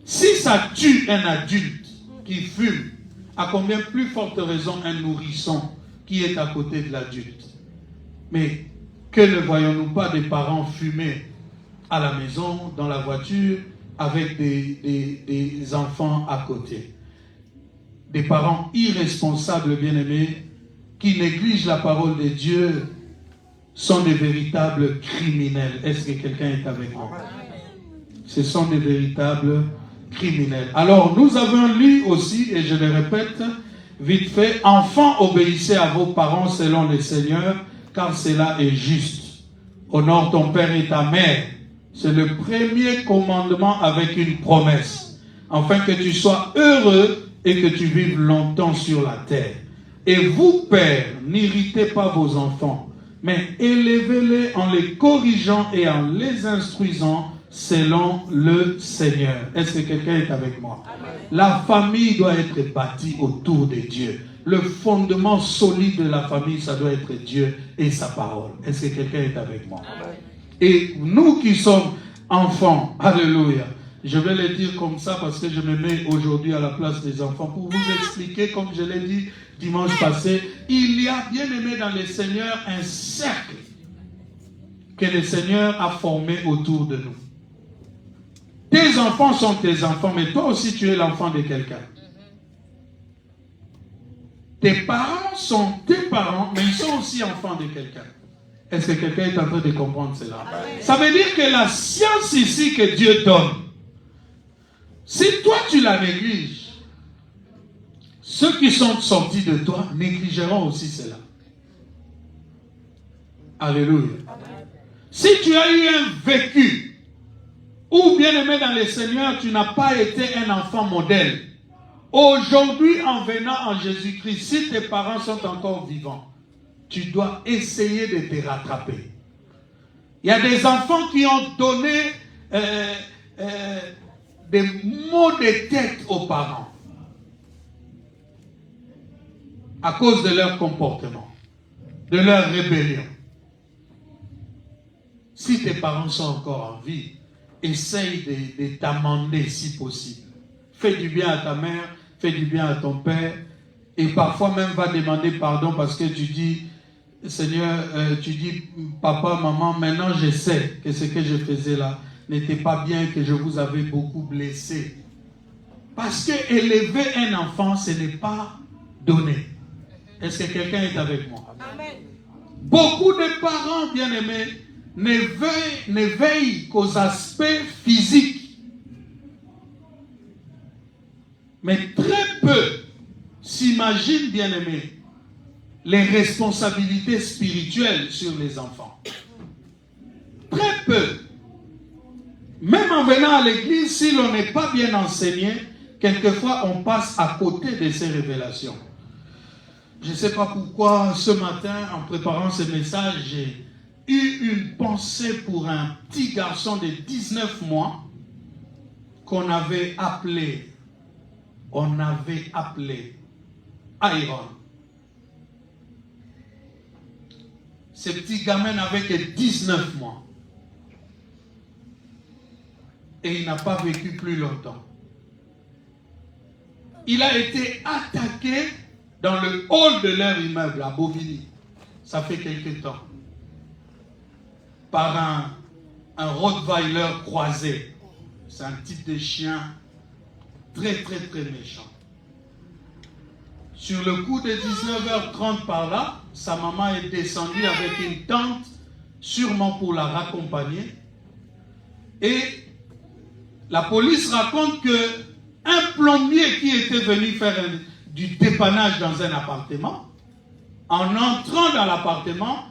si ça tue un adulte qui fume, à combien plus forte raison un nourrisson qui est à côté de l'adulte. Mais que ne voyons-nous pas des parents fumer à la maison, dans la voiture, avec des enfants à côté? Des parents irresponsables, bien-aimés, qui négligent la parole de Dieu, sont des véritables criminels. Est-ce que quelqu'un est avec moi? Ce sont des véritables criminels. Alors, nous avons lu aussi, et je le répète, vite fait, enfants, obéissez à vos parents selon le Seigneur, car cela est juste. Honore ton père et ta mère. C'est le premier commandement avec une promesse, afin que tu sois heureux et que tu vives longtemps sur la terre. Et vous, pères, n'irritez pas vos enfants, mais élevez-les en les corrigeant et en les instruisant selon le Seigneur. Est-ce que quelqu'un est avec moi? Amen. La famille doit être bâtie autour de Dieu. Le fondement solide de la famille, ça doit être Dieu et sa parole. Est-ce que quelqu'un est avec moi? Amen. Et nous qui sommes enfants, alléluia, je vais le dire comme ça parce que je me mets aujourd'hui à la place des enfants pour vous expliquer, comme je l'ai dit dimanche passé, il y a, bien aimé dans le Seigneur, un cercle que le Seigneur a formé autour de nous. Tes enfants sont tes enfants, mais toi aussi tu es l'enfant de quelqu'un. Tes parents sont tes parents, mais ils sont aussi enfants de quelqu'un. Est-ce que quelqu'un est en train de comprendre cela? Amen. Ça veut dire que la science ici que Dieu donne, si toi tu la négliges, ceux qui sont sortis de toi négligeront aussi cela. Alléluia. Amen. Si tu as eu un vécu, ou bien aimé dans le Seigneur, tu n'as pas été un enfant modèle, aujourd'hui en venant en Jésus-Christ, si tes parents sont encore vivants, tu dois essayer de te rattraper. Il y a des enfants qui ont donné des maux de tête aux parents à cause de leur comportement, de leur rébellion. Si tes parents sont encore en vie, essaye de t'amender si possible. Fais du bien à ta mère, fais du bien à ton père, et parfois même va demander pardon parce que tu dis, Seigneur, tu dis, papa, maman, maintenant je sais que ce que je faisais là n'était pas bien, que je vous avais beaucoup blessé. Parce que élever un enfant, ce n'est pas donner. Est-ce que quelqu'un est avec moi? Amen. Beaucoup de parents bien-aimés ne veillent qu'aux aspects physiques. Mais très peu s'imaginent, bien-aimés, les responsabilités spirituelles sur les enfants. Très peu. Même en venant à l'église, si l'on n'est pas bien enseigné, quelquefois on passe à côté de ces révélations. Je ne sais pas pourquoi, ce matin, en préparant ce message, j'ai eu une pensée pour un petit garçon de 19 mois qu'on avait appelé, Iron. Ce petit gamin n'avait que 19 mois. Et il n'a pas vécu plus longtemps. Il a été attaqué dans le hall de leur immeuble à Bobigny. Ça fait quelque temps. Par un Rottweiler croisé. C'est un type de chien très méchant. Sur le coup de 19h30 par là, sa maman est descendue avec une tante, sûrement pour la raccompagner. Et la police raconte que un plombier qui était venu faire du dépannage dans un appartement, en entrant dans l'appartement,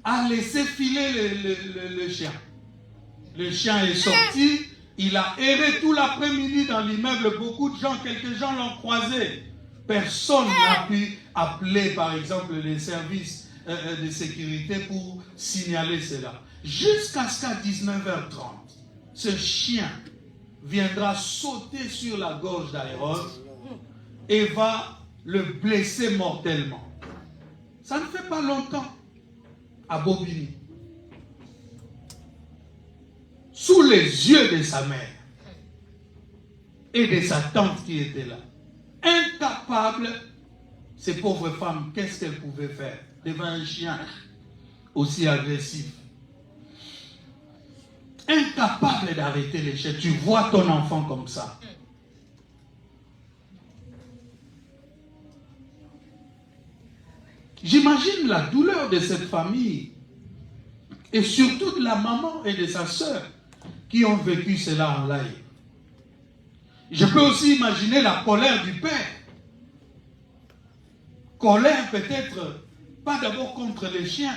a laissé filer le chien. Le chien est sorti, il a erré tout l'après-midi dans l'immeuble. Quelques gens l'ont croisé. Personne n'a pu appeler, par exemple, les services de sécurité pour signaler cela. Jusqu'à ce qu'à 19h30, ce chien viendra sauter sur la gorge d'Iron et va le blesser mortellement. Ça ne fait pas longtemps, à Bobigny, sous les yeux de sa mère et de sa tante qui était là. Incapable, ces pauvres femmes, qu'est-ce qu'elles pouvaient faire devant un chien aussi agressif? Incapable d'arrêter les chiens. Tu vois ton enfant comme ça. J'imagine la douleur de cette famille et surtout de la maman et de sa sœur qui ont vécu cela en live. Je peux aussi imaginer la colère du père. Colère peut-être pas d'abord contre les chiens,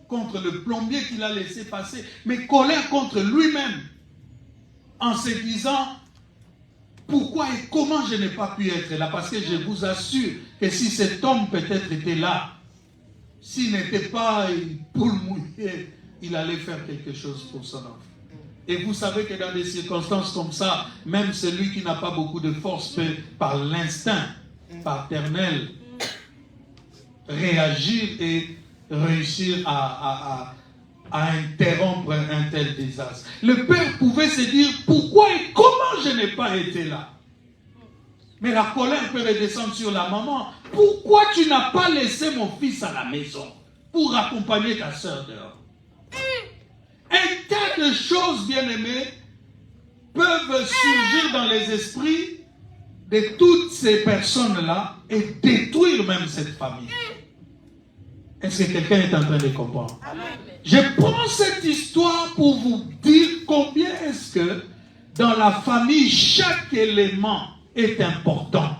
contre le plombier qu'il a laissé passer, mais colère contre lui-même, en se disant pourquoi et comment je n'ai pas pu être là. Parce que je vous assure que si cet homme peut-être était là, s'il n'était pas une poule mouillée, il allait faire quelque chose pour son enfant. Et vous savez que dans des circonstances comme ça, même celui qui n'a pas beaucoup de force peut, par l'instinct paternel, réagir et réussir à interrompre un tel désastre. Le père pouvait se dire pourquoi et comment je n'ai pas été là. Mais la colère peut redescendre sur la maman. Pourquoi tu n'as pas laissé mon fils à la maison pour accompagner ta soeur dehors? Un tas de choses, bien-aimées, peuvent surgir dans les esprits de toutes ces personnes-là et détruire même cette famille. Est-ce que quelqu'un est en train de comprendre? Amen. Je prends cette histoire pour vous dire combien est-ce que dans la famille, chaque élément est important.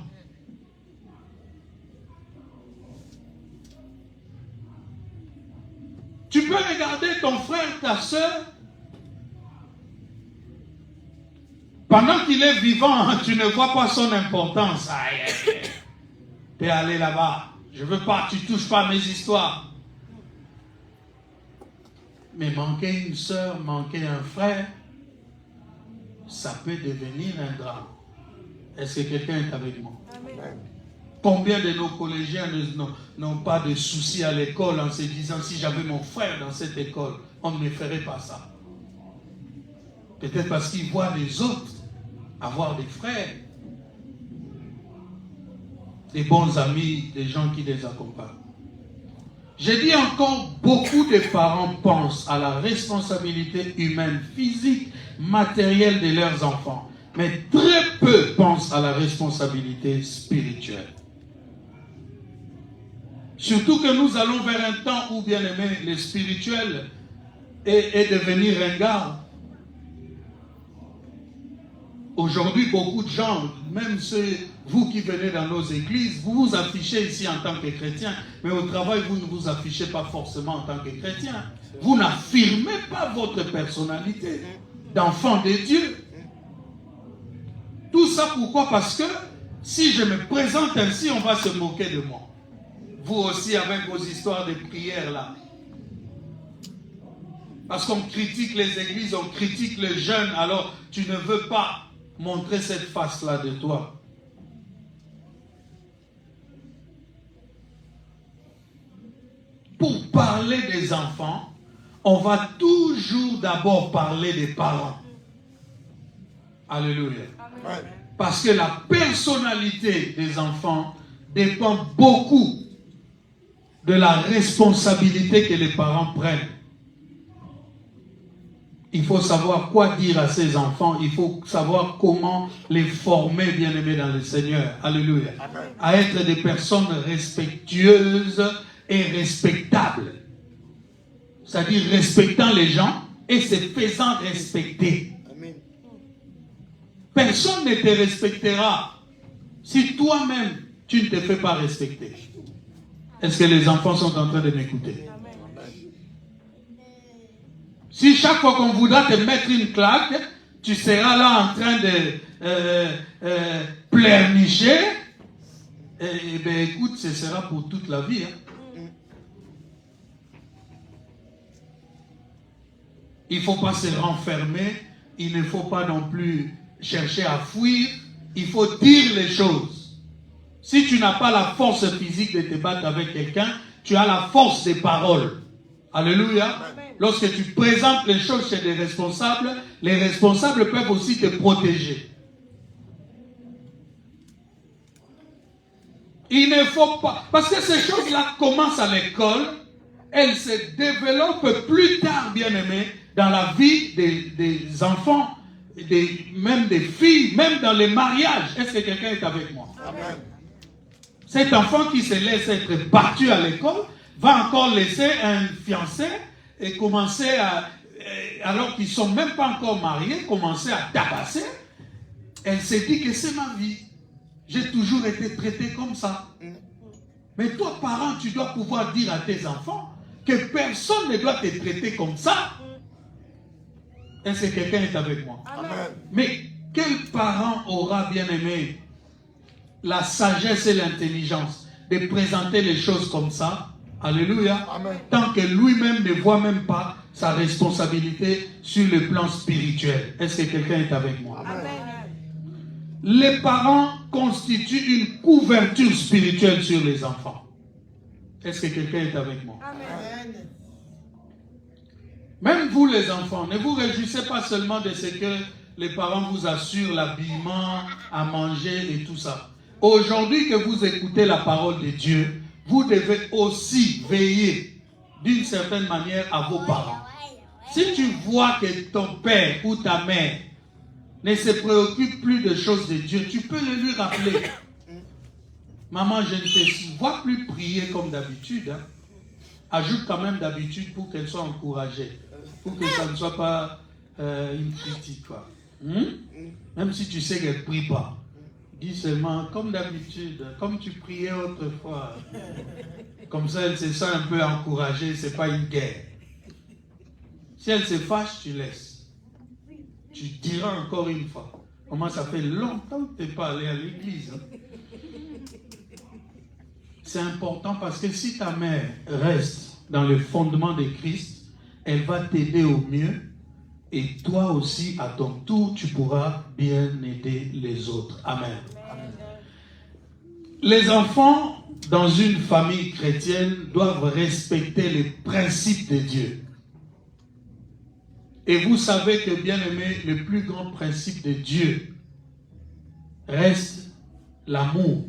Tu peux regarder ton frère, ta soeur. Pendant qu'il est vivant, tu ne vois pas son importance. Tu es allé là-bas. Je ne veux pas, tu ne touches pas à mes histoires. Mais manquer une soeur, manquer un frère, ça peut devenir un drame. Est-ce que quelqu'un est avec moi? Amen. Combien de nos collégiens n'ont pas de soucis à l'école en se disant si j'avais mon frère dans cette école, on ne me ferait pas ça. Peut-être parce qu'ils voient les autres avoir des frères, des bons amis, des gens qui les accompagnent. J'ai dit encore, beaucoup de parents pensent à la responsabilité humaine, physique, matérielle de leurs enfants, mais très peu pensent à la responsabilité spirituelle. Surtout que nous allons vers un temps où, bien aimé, le spirituel est devenu ringard. Aujourd'hui, beaucoup de gens, même vous qui venez dans nos églises, vous vous affichez ici en tant que chrétien, mais au travail, vous ne vous affichez pas forcément en tant que chrétien. Vous n'affirmez pas votre personnalité d'enfant de Dieu. Tout ça pourquoi? Parce que si je me présente ainsi, on va se moquer de moi. Vous aussi avec vos histoires de prières là. Parce qu'on critique les églises, on critique les jeunes, alors tu ne veux pas montrer cette face-là de toi. Pour parler des enfants, on va toujours d'abord parler des parents. Alléluia. Amen. Parce que la personnalité des enfants dépend beaucoup de la responsabilité que les parents prennent. Il faut savoir quoi dire à ses enfants. Il faut savoir comment les former, bien-aimés dans le Seigneur. Alléluia. Amen. À être des personnes respectueuses et respectables. C'est-à-dire respectant les gens et se faisant respecter. Amen. Personne ne te respectera si toi-même tu ne te fais pas respecter. Est-ce que les enfants sont en train de m'écouter? Si chaque fois qu'on voudra te mettre une claque, tu seras là en train de pleurnicher, eh bien écoute, ce sera pour toute la vie. Il ne faut pas se renfermer, il ne faut pas non plus chercher à fuir, il faut dire les choses. Si tu n'as pas la force physique de te battre avec quelqu'un, tu as la force des paroles. Alléluia. Lorsque tu présentes les choses chez les responsables peuvent aussi te protéger. Il ne faut pas, parce que ces choses-là commencent à l'école, elles se développent plus tard, bien-aimés, dans la vie des enfants, même des filles, même dans les mariages. Est-ce que quelqu'un est avec moi? Amen. Cet enfant qui se laisse être battu à l'école va encore laisser un fiancé et commencer à, alors qu'ils ne sont même pas encore mariés, commencer à tabasser. Elle s'est dit que c'est ma vie. J'ai toujours été traité comme ça. Mais toi, parent, tu dois pouvoir dire à tes enfants que personne ne doit te traiter comme ça. Est-ce que quelqu'un est avec moi? Amen. Mais quel parent aura bien aimé la sagesse et l'intelligence de présenter les choses comme ça? Alléluia. Amen. Tant que lui-même ne voit même pas sa responsabilité sur le plan spirituel. Est-ce que quelqu'un est avec moi? Amen. Les parents constituent une couverture spirituelle sur les enfants. Est-ce que quelqu'un est avec moi? Amen. Même vous les enfants, ne vous réjouissez pas seulement de ce que les parents vous assurent, l'habillement, à manger et tout ça. Aujourd'hui que vous écoutez la parole de Dieu, vous devez aussi veiller d'une certaine manière à vos parents. Si tu vois que ton père ou ta mère ne se préoccupe plus de choses de Dieu, tu peux le lui rappeler. Maman, je ne te vois plus prier comme d'habitude. Hein. Ajoute quand même d'habitude pour qu'elle soit encouragée. Pour que ça ne soit pas une critique. Quoi. Même si tu sais qu'elle ne prie pas. Dis seulement, comme d'habitude, comme tu priais autrefois. Comme ça, elle se sent un peu encouragée, ce n'est pas une guerre. Si elle se fâche, tu laisses. Tu diras encore une fois. Comment ça fait longtemps que tu n'es pas allé à l'église. Hein? C'est important parce que si ta mère reste dans le fondement de Christ, elle va t'aider au mieux. Et toi aussi, à ton tour, tu pourras bien aider les autres. Amen. Amen. Les enfants, dans une famille chrétienne, doivent respecter les principes de Dieu. Et vous savez que, bien aimé, le plus grand principe de Dieu reste l'amour.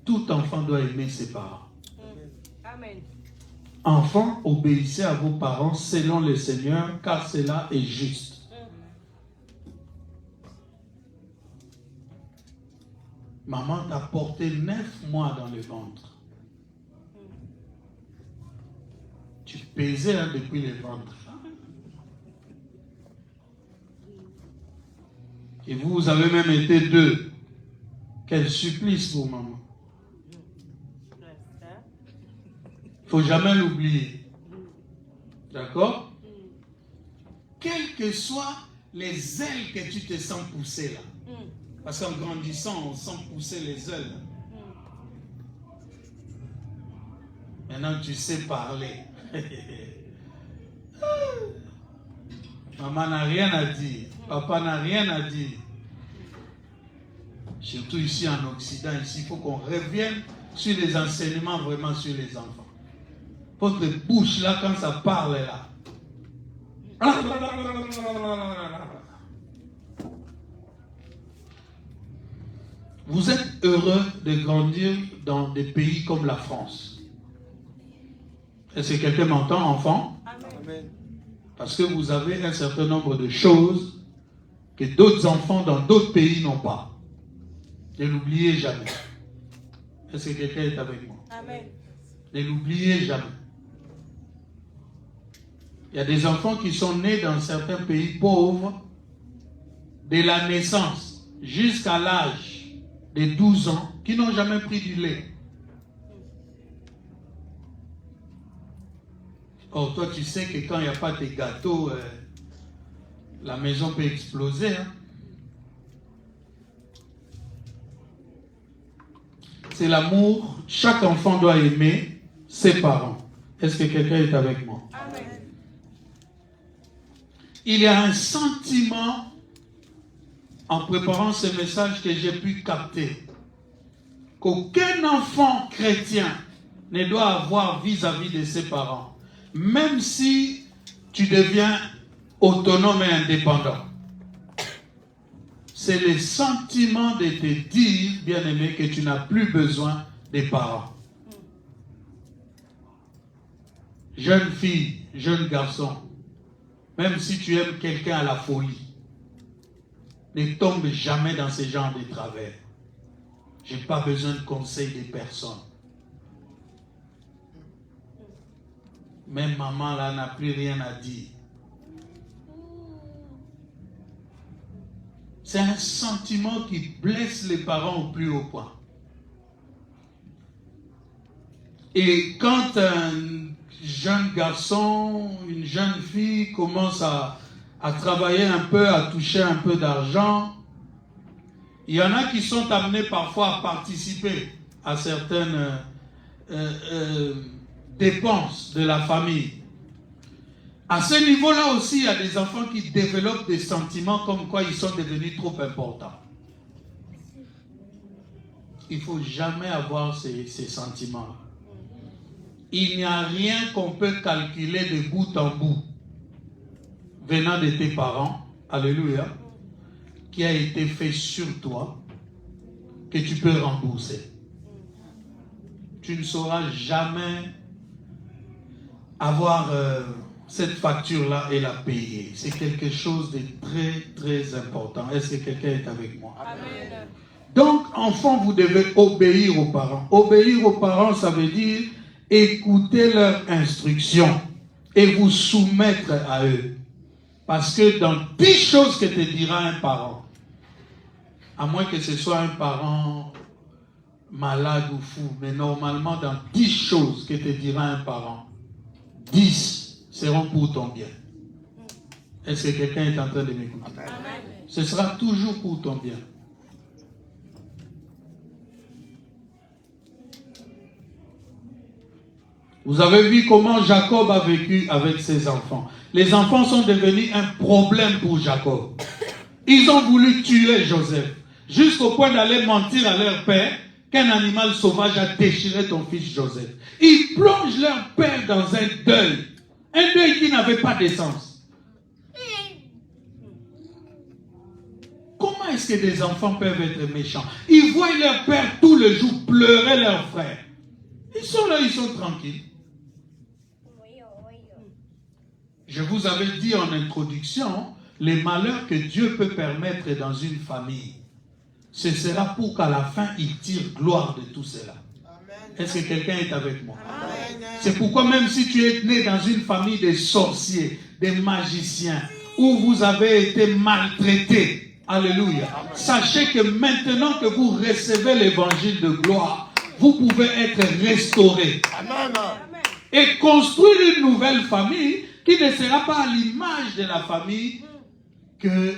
Tout enfant doit aimer ses parents. Amen. Enfants, obéissez à vos parents selon le Seigneur, car cela est juste. Maman t'a porté 9 mois dans le ventre. Tu pesais depuis le ventre. Et vous avez même été 2. Quel supplice pour maman. Il ne faut jamais l'oublier. D'accord? Quelles que soient les ailes que tu te sens pousser là. Parce qu'en grandissant, on sent pousser les ailes. Maintenant, tu sais parler. Maman n'a rien à dire. Papa n'a rien à dire. Surtout ici en Occident, ici, il faut qu'on revienne sur les enseignements vraiment sur les enfants. Votre bouche là, quand ça parle là. Vous êtes heureux de grandir dans des pays comme la France. Est-ce que quelqu'un m'entend, enfant? Amen. Parce que vous avez un certain nombre de choses que d'autres enfants dans d'autres pays n'ont pas. Ne l'oubliez jamais. Est-ce que quelqu'un est avec moi? Amen. Ne l'oubliez jamais. Il y a des enfants qui sont nés dans certains pays pauvres de la naissance jusqu'à l'âge de 12 ans qui n'ont jamais pris du lait. Or, toi, tu sais que quand il n'y a pas de gâteaux, la maison peut exploser. Hein? C'est l'amour. Chaque enfant doit aimer ses parents. Est-ce que quelqu'un est avec moi? Amen. Il y a un sentiment, en préparant ce message, que j'ai pu capter, qu'aucun enfant chrétien ne doit avoir vis-à-vis de ses parents, même si tu deviens autonome et indépendant. C'est le sentiment de te dire, bien-aimé, que tu n'as plus besoin des parents. Jeune fille, jeune garçon, même si tu aimes quelqu'un à la folie, ne tombe jamais dans ce genre de travers. Je n'ai pas besoin de conseils de personne. Même maman là n'a plus rien à dire. C'est un sentiment qui blesse les parents au plus haut point. Et quand un jeune garçon, une jeune fille commence à travailler un peu, à toucher un peu d'argent, il y en a qui sont amenés parfois à participer à certaines dépenses de la famille. À ce niveau-là aussi, il y a des enfants qui développent des sentiments comme quoi ils sont devenus trop importants. Il ne faut jamais avoir ces sentiments-là. Il n'y a rien qu'on peut calculer de bout en bout venant de tes parents, alléluia, qui a été fait sur toi, que tu peux rembourser. Tu ne sauras jamais avoir cette facture-là et la payer. C'est quelque chose de très, très important. Est-ce que quelqu'un est avec moi? Amen. Donc, enfants, vous devez obéir aux parents. Obéir aux parents, ça veut dire écouter leurs instructions et vous soumettre à eux. Parce que dans 10 choses que te dira un parent, à moins que ce soit un parent malade ou fou, mais normalement dans 10 choses que te dira un parent, 10 seront pour ton bien. Est-ce que quelqu'un est en train de m'écouter? Ce sera toujours pour ton bien. Vous avez vu comment Jacob a vécu avec ses enfants. Les enfants sont devenus un problème pour Jacob. Ils ont voulu tuer Joseph, jusqu'au point d'aller mentir à leur père qu'un animal sauvage a déchiré ton fils Joseph. Ils plongent leur père dans un deuil qui n'avait pas de sens. Comment est-ce que des enfants peuvent être méchants? Ils voient leur père tout le jour pleurer leur frère. Ils sont là, ils sont tranquilles. Je vous avais dit en introduction, les malheurs que Dieu peut permettre dans une famille ce sera pour qu'à la fin, il tire gloire de tout cela. Est-ce que quelqu'un est avec moi? C'est pourquoi même si tu es né dans une famille de sorciers, de magiciens, où vous avez été maltraités, alléluia, sachez que maintenant que vous recevez l'évangile de gloire, vous pouvez être restaurés. Et construire une nouvelle famille qui ne sera pas à l'image de la famille que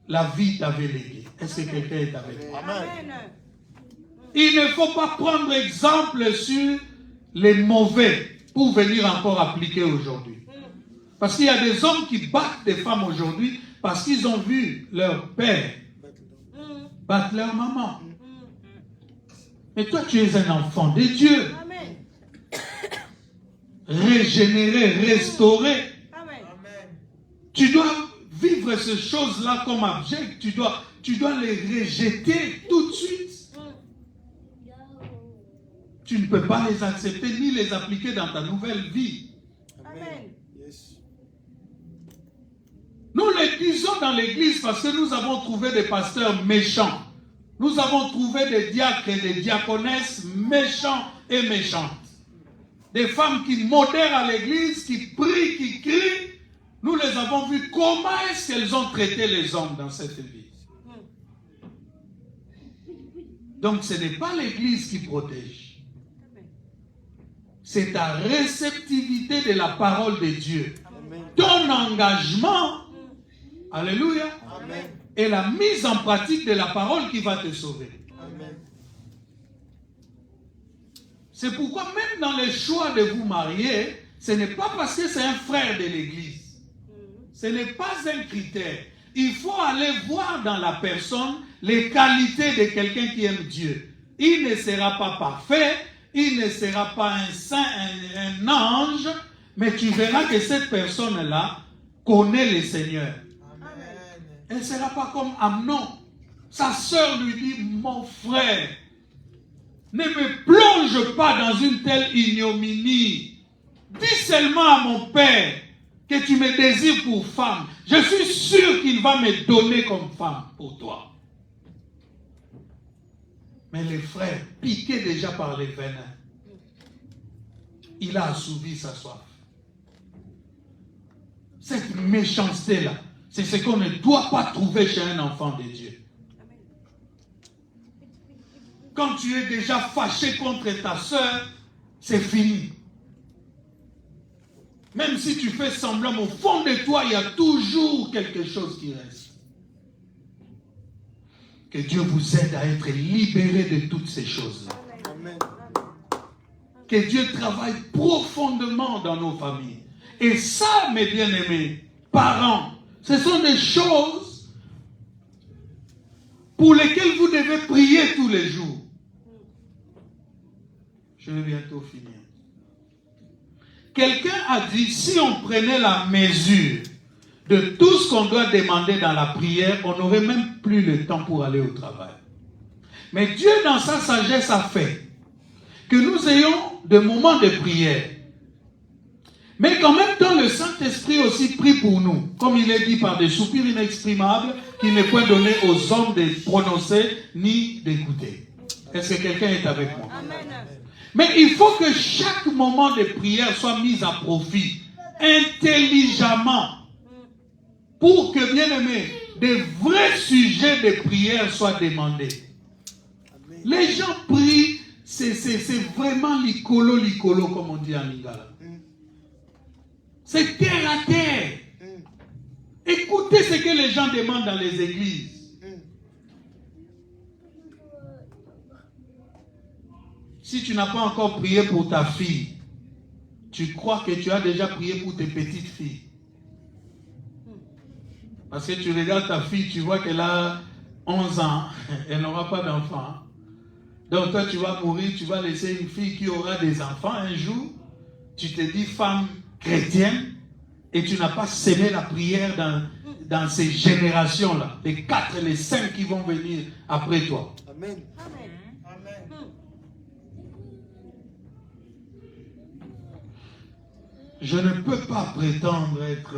la vie t'avait léguée. Est-ce que quelqu'un est avec moi? Il ne faut pas prendre exemple sur les mauvais pour venir encore appliquer aujourd'hui. Parce qu'il y a des hommes qui battent des femmes aujourd'hui parce qu'ils ont vu leur père battre leur maman. Mais toi, tu es un enfant de Dieu. Régénéré, restauré. Tu dois vivre ces choses-là comme abject. Tu dois les rejeter tout de suite. Tu ne peux pas les accepter ni les appliquer dans ta nouvelle vie. Amen. Nous les disons dans l'église parce que nous avons trouvé des pasteurs méchants. Nous avons trouvé des diacres et des diaconesses méchants et méchantes. Des femmes qui modèrent à l'église, qui prient, qui crient. Nous les avons vues. Comment est-ce qu'elles ont traité les hommes dans cette église? Donc ce n'est pas l'église qui protège. C'est ta réceptivité de la parole de Dieu. Amen. Ton engagement, alléluia, amen, et la mise en pratique de la parole qui va te sauver. Amen. C'est pourquoi même dans les choix de vous marier, ce n'est pas parce que c'est un frère de l'église. Ce n'est pas un critère. Il faut aller voir dans la personne les qualités de quelqu'un qui aime Dieu. Il ne sera pas parfait. Il ne sera pas un saint, un ange, mais tu verras que cette personne-là connaît le Seigneur. Amen. Elle ne sera pas comme Amnon. Sa sœur lui dit, mon frère, ne me plonge pas dans une telle ignominie. Dis seulement à mon père que tu me désires pour femme. Je suis sûr qu'il va me donner comme femme pour toi. Mais les frères, piqués déjà par les venins, il a assouvi sa soif. Cette méchanceté-là, c'est ce qu'on ne doit pas trouver chez un enfant de Dieu. Quand tu es déjà fâché contre ta soeur, c'est fini. Même si tu fais semblant, au fond de toi, il y a toujours quelque chose qui reste. Que Dieu vous aide à être libéré de toutes ces choses-là. Amen. Que Dieu travaille profondément dans nos familles. Et ça, mes bien-aimés, parents, ce sont des choses pour lesquelles vous devez prier tous les jours. Je vais bientôt finir. Quelqu'un a dit, si on prenait la mesure de tout ce qu'on doit demander dans la prière, on n'aurait même plus le temps pour aller au travail. Mais Dieu, dans sa sagesse, a fait que nous ayons des moments de prière. Mais qu'en même temps, le Saint-Esprit aussi prie pour nous. Comme il est dit par des soupirs inexprimables qu'il n'est point donné aux hommes de prononcer ni d'écouter. Est-ce que quelqu'un est avec moi? Amen. Mais il faut que chaque moment de prière soit mis à profit, intelligemment, pour que, bien aimé, des vrais sujets de prière soient demandés. Amen. Les gens prient, c'est vraiment licolo, comme on dit en lingala. C'est terre à terre. Écoutez ce que les gens demandent dans les églises. Si tu n'as pas encore prié pour ta fille, tu crois que tu as déjà prié pour tes petites filles. Parce que tu regardes ta fille, tu vois qu'elle a 11 ans, elle n'aura pas d'enfant. Donc toi, tu vas mourir, tu vas laisser une fille qui aura des enfants un jour. Tu te dis femme chrétienne et tu n'as pas semé la prière dans ces générations-là. Les 4 et les 5 qui vont venir après toi. Amen. Amen. Amen. Je ne peux pas prétendre être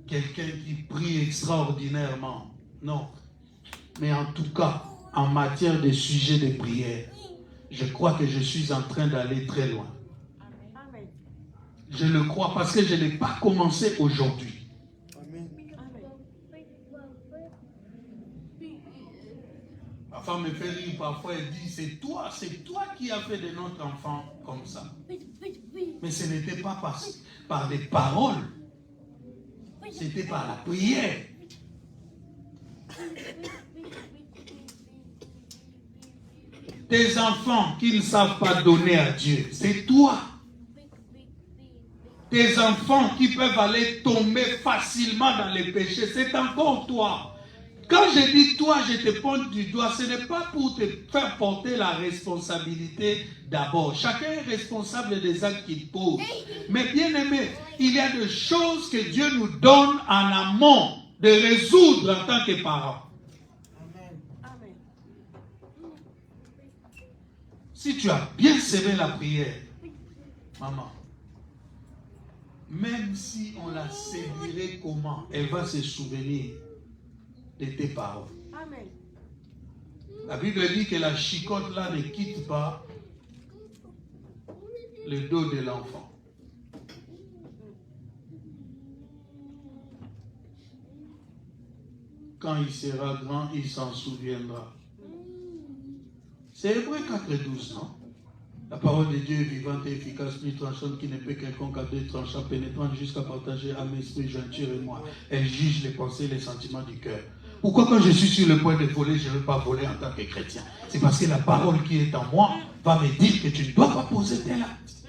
quelqu'un qui prie extraordinairement. Non. Mais en tout cas, en matière de sujets de prière, je crois que je suis en train d'aller très loin. Je le crois parce que je n'ai pas commencé aujourd'hui. Ma femme me fait rire parfois, elle dit, c'est toi qui as fait de notre enfant comme ça. Mais ce n'était pas par des paroles, c'était par la prière. Tes enfants qui ne savent pas donner à Dieu, c'est toi. Tes enfants qui peuvent aller tomber facilement dans les péchés, c'est encore toi. Quand je dis toi, je te pointe du doigt, ce n'est pas pour te faire porter la responsabilité d'abord. Chacun est responsable des actes qu'il pose. Mais bien aimé, il y a des choses que Dieu nous donne en amont de résoudre en tant que parents. Amen. Si tu as bien serré la prière, maman, même si on la servirait comment, elle va se souvenir de tes paroles. Amen. La Bible dit que la chicotte là ne quitte pas le dos de l'enfant. Quand il sera grand, il s'en souviendra. C'est Hébreux 4:12, non? La parole de Dieu est vivante et efficace, plus tranchante, qui ne peut quelconque à deux tranchants, pénétrante jusqu'à partager âme, esprit, jointure et moi. Elle juge les pensées et les sentiments du cœur. Pourquoi quand je suis sur le point de voler, je ne veux pas voler en tant que chrétien? C'est parce que la parole qui est en moi va me dire que tu ne dois pas poser tel acte.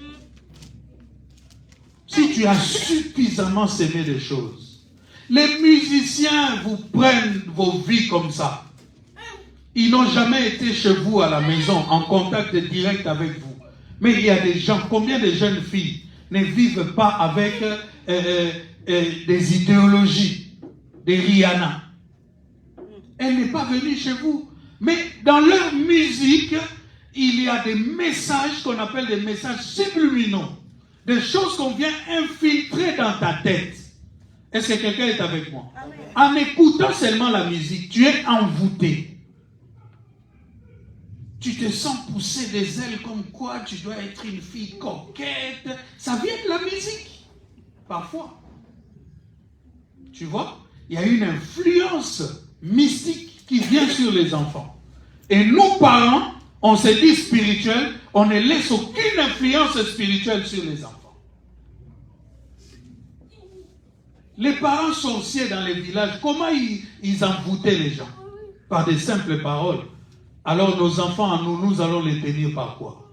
Si tu as suffisamment sémé des choses, les musiciens vous prennent vos vies comme ça. Ils n'ont jamais été chez vous à la maison en contact direct avec vous. Mais il y a des gens, combien de jeunes filles ne vivent pas avec des idéologies, des Rihanna? Elle n'est pas venue chez vous. Mais dans leur musique, il y a des messages qu'on appelle des messages subliminaux. Des choses qu'on vient infiltrer dans ta tête. Est-ce que quelqu'un est avec moi? Amen. En écoutant seulement la musique, tu es envoûté. Tu te sens pousser des ailes comme quoi tu dois être une fille coquette. Ça vient de la musique. Parfois. Tu vois? Il y a une influence mystique qui vient sur les enfants. Et nous, parents, on se dit spirituels, on ne laisse aucune influence spirituelle sur les enfants. Les parents sorciers dans les villages, comment ils envoûtaient les gens? Par des simples paroles. Alors nos enfants, nous allons les tenir par quoi?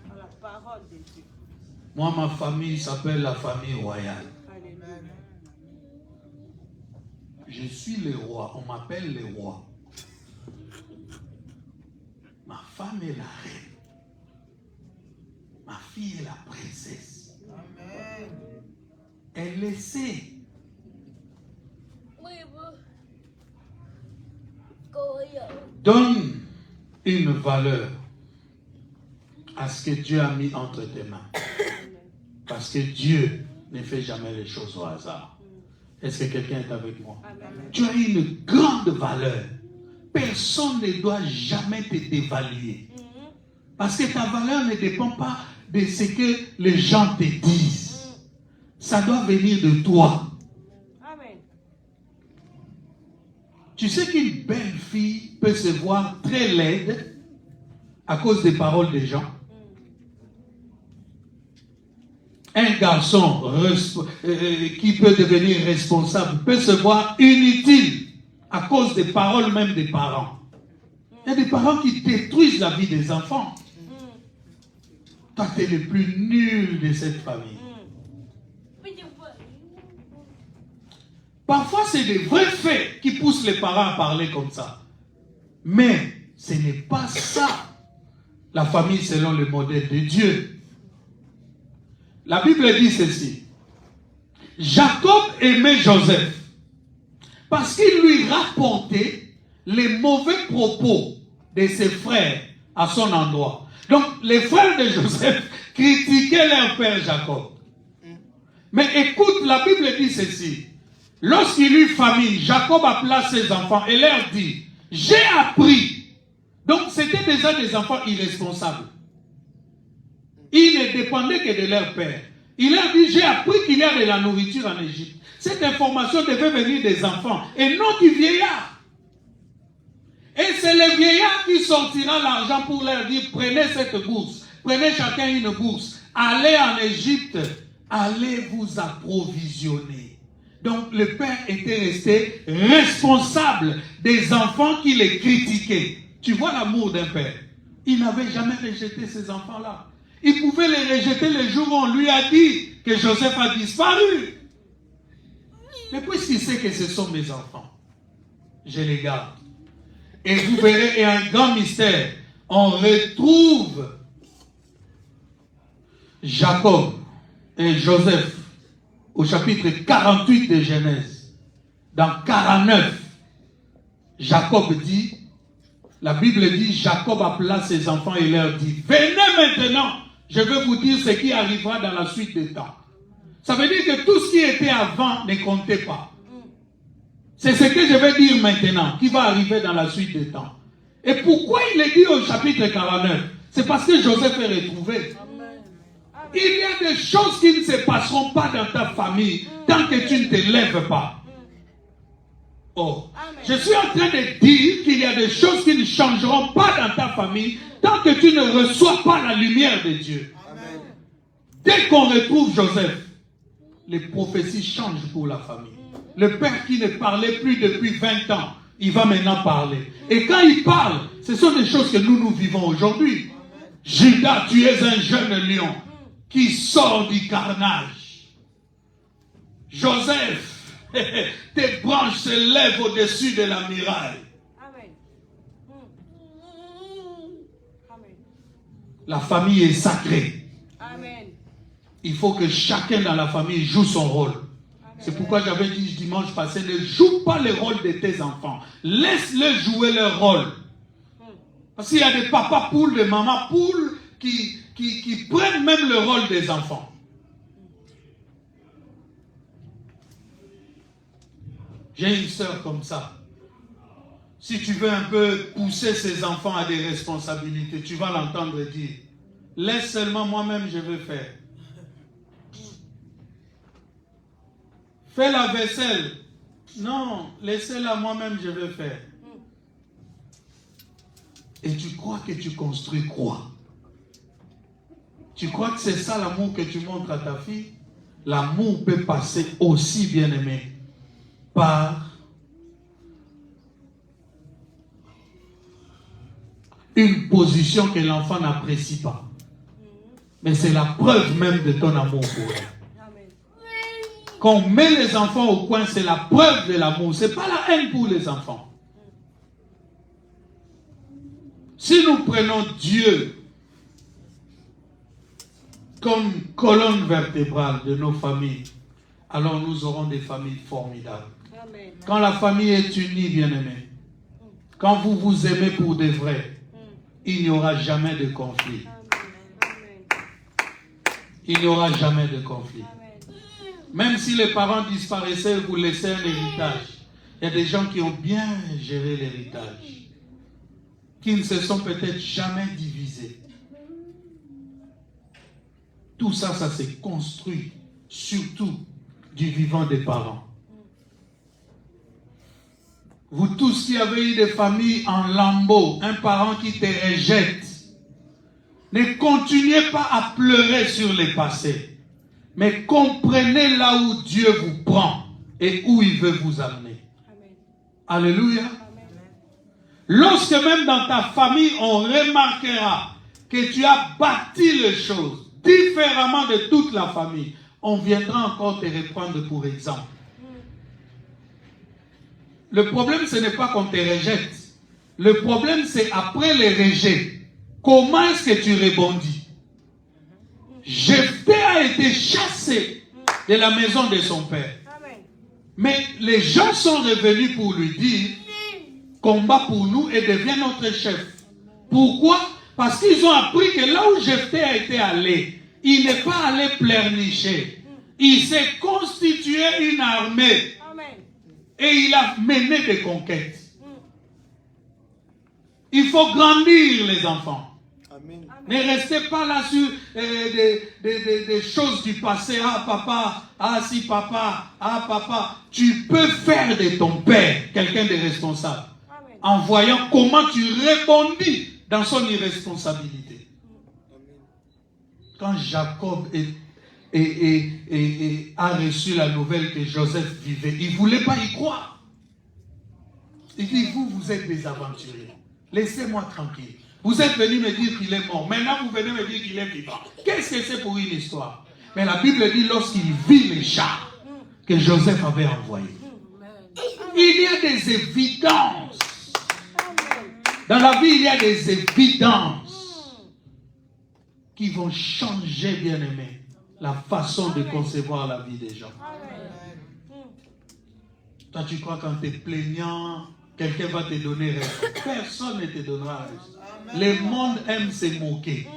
Par la parole de Dieu. Moi, ma famille s'appelle la famille royale. Je suis le roi, on m'appelle le roi. Ma femme est la reine. Ma fille est la princesse. Amen. Elle le sait. Donne une valeur à ce que Dieu a mis entre tes mains. Parce que Dieu ne fait jamais les choses au hasard. Est-ce que quelqu'un est avec moi? Amen. Tu as une grande valeur. Personne ne doit jamais te dévaluer. Parce que ta valeur ne dépend pas de ce que les gens te disent. Ça doit venir de toi. Amen. Tu sais qu'une belle fille peut se voir très laide à cause des paroles des gens. Un garçon qui peut devenir responsable peut se voir inutile à cause des paroles même des parents. Il y a des parents qui détruisent la vie des enfants. Toi, tu es le plus nul de cette famille. Parfois, c'est des vrais faits qui poussent les parents à parler comme ça. Mais ce n'est pas ça, la famille selon le modèle de Dieu. La Bible dit ceci. Jacob aimait Joseph parce qu'il lui rapportait les mauvais propos de ses frères à son endroit. Donc, les frères de Joseph critiquaient leur père Jacob. Mais écoute, la Bible dit ceci. Lorsqu'il eut famine, Jacob appela ses enfants et leur dit, j'ai appris. Donc c'était déjà des enfants irresponsables. Ils ne dépendaient que de leur père. Il leur dit, j'ai appris qu'il y a de la nourriture en Égypte. Cette information devait venir des enfants et non du vieillard. Et c'est le vieillard qui sortira l'argent pour leur dire, prenez cette bourse, prenez chacun une bourse, allez en Égypte, allez vous approvisionner. Donc le père était resté responsable des enfants qui les critiquaient. Tu vois l'amour d'un père. Il n'avait jamais rejeté ces enfants-là. Il pouvait les rejeter le jour où on lui a dit que Joseph a disparu. Mais puisqu'il sait que ce sont mes enfants, je les garde. Et vous verrez, et un grand mystère, on retrouve Jacob et Joseph au chapitre 48 de Genèse. Dans 49, Jacob dit, la Bible dit, Jacob appela ses enfants et leur dit, venez maintenant, je vais vous dire ce qui arrivera dans la suite des temps. Ça veut dire que tout ce qui était avant ne comptait pas. C'est ce que je vais dire maintenant, qui va arriver dans la suite des temps. Et pourquoi il est dit au chapitre 49? C'est parce que Joseph est retrouvé. Il y a des choses qui ne se passeront pas dans ta famille tant que tu ne te lèves pas. Oh, je suis en train de dire qu'il y a des choses qui ne changeront pas dans ta famille tant que tu ne reçois pas la lumière de Dieu. Amen. Dès qu'on retrouve Joseph, les prophéties changent pour la famille. Le père qui ne parlait plus depuis 20 ans, il va maintenant parler. Et quand il parle, ce sont des choses que nous vivons aujourd'hui. Judas, tu es un jeune lion qui sort du carnage. Joseph, tes branches se lèvent au-dessus de la muraille. Amen. La famille est sacrée. Amen. Il faut que chacun dans la famille joue son rôle. C'est pourquoi j'avais dit dimanche passé, ne joue pas le rôle de tes enfants. Laisse-les jouer leur rôle. Parce qu'il y a des papas poules, des mamans poules qui prennent même le rôle des enfants. J'ai une sœur comme ça. Si tu veux un peu pousser ses enfants à des responsabilités, tu vas l'entendre dire, laisse seulement moi-même, je vais faire. Fais la vaisselle. Non, laissez-la moi-même, je vais faire. Et tu crois que tu construis quoi? Tu crois que c'est ça l'amour que tu montres à ta fille? L'amour peut passer aussi, bien aimé, par une position que l'enfant n'apprécie pas. Mais c'est la preuve même de ton amour pour elle. Quand on met les enfants au coin, c'est la preuve de l'amour. Ce n'est pas la haine pour les enfants. Si nous prenons Dieu comme colonne vertébrale de nos familles, alors nous aurons des familles formidables. Amen. Quand la famille est unie, bien-aimés, quand vous vous aimez pour de vrai, il n'y aura jamais de conflit. Il n'y aura jamais de conflit. Même si les parents disparaissaient, vous laissez un héritage. Il y a des gens qui ont bien géré l'héritage, qui ne se sont peut-être jamais divisés. Tout ça, ça s'est construit, surtout du vivant des parents. Vous tous qui avez eu des familles en lambeaux, un parent qui te rejette, ne continuez pas à pleurer sur le passé. Mais comprenez là où Dieu vous prend et où il veut vous amener. Amen. Alléluia. Amen. Lorsque même dans ta famille, on remarquera que tu as bâti les choses différemment de toute la famille, on viendra encore te reprendre pour exemple. Le problème, ce n'est pas qu'on te rejette. Le problème, c'est après le rejet. Comment est-ce que tu rebondis? Jephthé a été chassé de la maison de son père. Mais les gens sont revenus pour lui dire, combat pour nous et deviens notre chef. Pourquoi? Parce qu'ils ont appris que là où Jephthé a été allé, il n'est pas allé pleurnicher. Il s'est constitué une armée. Et il a mené des conquêtes. Il faut grandir les enfants. Amen. Ne restez pas là sur des choses du passé. Ah papa, ah si papa, ah papa. Tu peux faire de ton père quelqu'un de responsable. Amen. En voyant comment tu répondis dans son irresponsabilité. Quand Jacob a reçu la nouvelle que Joseph vivait, il ne voulait pas y croire. Il dit, vous êtes des aventuriers. Laissez-moi tranquille. Vous êtes venus me dire qu'il est mort. Maintenant, vous venez me dire qu'il est vivant. Qu'est-ce que c'est pour une histoire? Mais la Bible dit, lorsqu'il vit les chars que Joseph avait envoyés. Il y a des évidences. Dans la vie, il y a des évidences qui vont changer, bien-aimé, la façon de concevoir la vie des gens. Toi, tu crois qu'en te plaignant, quelqu'un va te donner raison. Personne ne te donnera raison. Le monde aime se moquer.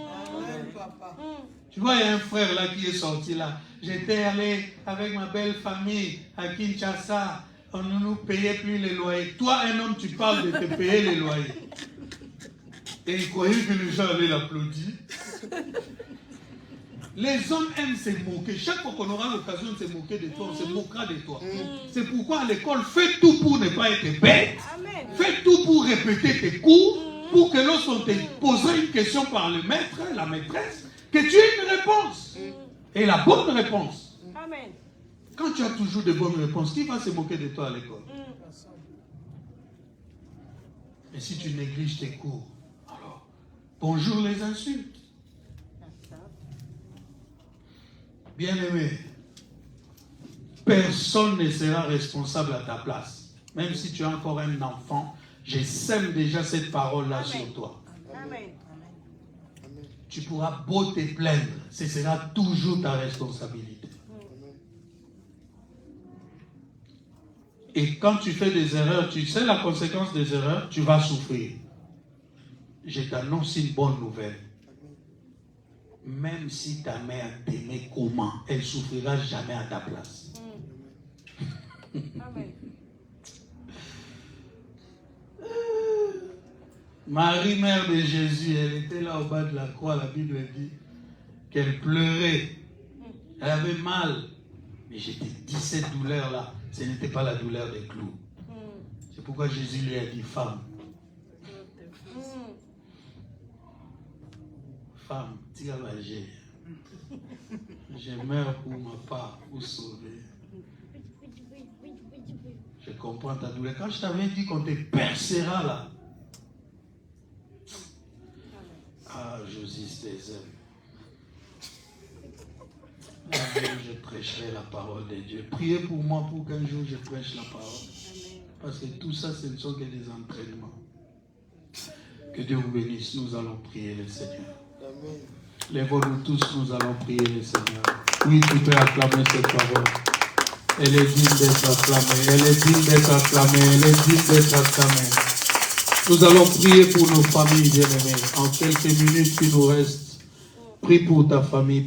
Tu vois, il y a un frère là qui est sorti là. J'étais allé avec ma belle famille à Kinshasa. On ne nous payait plus les loyers. Toi, un homme, tu parles de te payer les loyers. Et il croyait que les gens allaient l'applaudir. Les hommes aiment se moquer. Chaque fois qu'on aura l'occasion de se moquer de toi, on se moquera de toi. C'est pourquoi à l'école, fais tout pour ne pas être bête. Amen. Fais tout pour répéter tes cours, pour que lorsqu'on te posera une question par le maître, la maîtresse, que tu aies une réponse. Et la bonne réponse. Amen. Quand tu as toujours de bonnes réponses, qui va se moquer de toi à l'école? Et si tu négliges tes cours, alors, bonjour les insultes. Bien-aimé, personne ne sera responsable à ta place. Même si tu es encore un enfant, je sème déjà cette parole-là sur toi. Amen. Tu pourras beau te plaindre, ce sera toujours ta responsabilité. Et quand tu fais des erreurs, tu sais la conséquence des erreurs, tu vas souffrir. Je t'annonce une bonne nouvelle. Même si ta mère t'aimait comment, elle ne souffrira jamais à ta place. Amen. Marie, mère de Jésus, elle était là au bas de la croix, la Bible dit qu'elle pleurait. Elle avait mal. Mais je te dis, cette douleur-là, ce n'était pas la douleur des clous. C'est pourquoi Jésus lui a dit, femme, femme, tire la gère. Je meurs pour ma part, pour sauver. Je comprends ta douleur. Quand je t'avais dit qu'on te percera là, ah, Josis des ailes. Un jour, je prêcherai la parole de Dieu. Priez pour moi pour qu'un jour je prêche la parole. Parce que tout ça, ce ne sont que des entraînements. Que Dieu vous bénisse. Nous allons prier le Seigneur. Lèvons-nous tous, nous allons prier le Seigneur. Oui, tu peux acclamer cette parole. Elle est digne d'être acclamée. Elle est digne d'être acclamée. Elle est digne d'être acclamée. Nous allons prier pour nos familles bien-aimées. En quelques minutes qui nous restent, prie pour ta famille.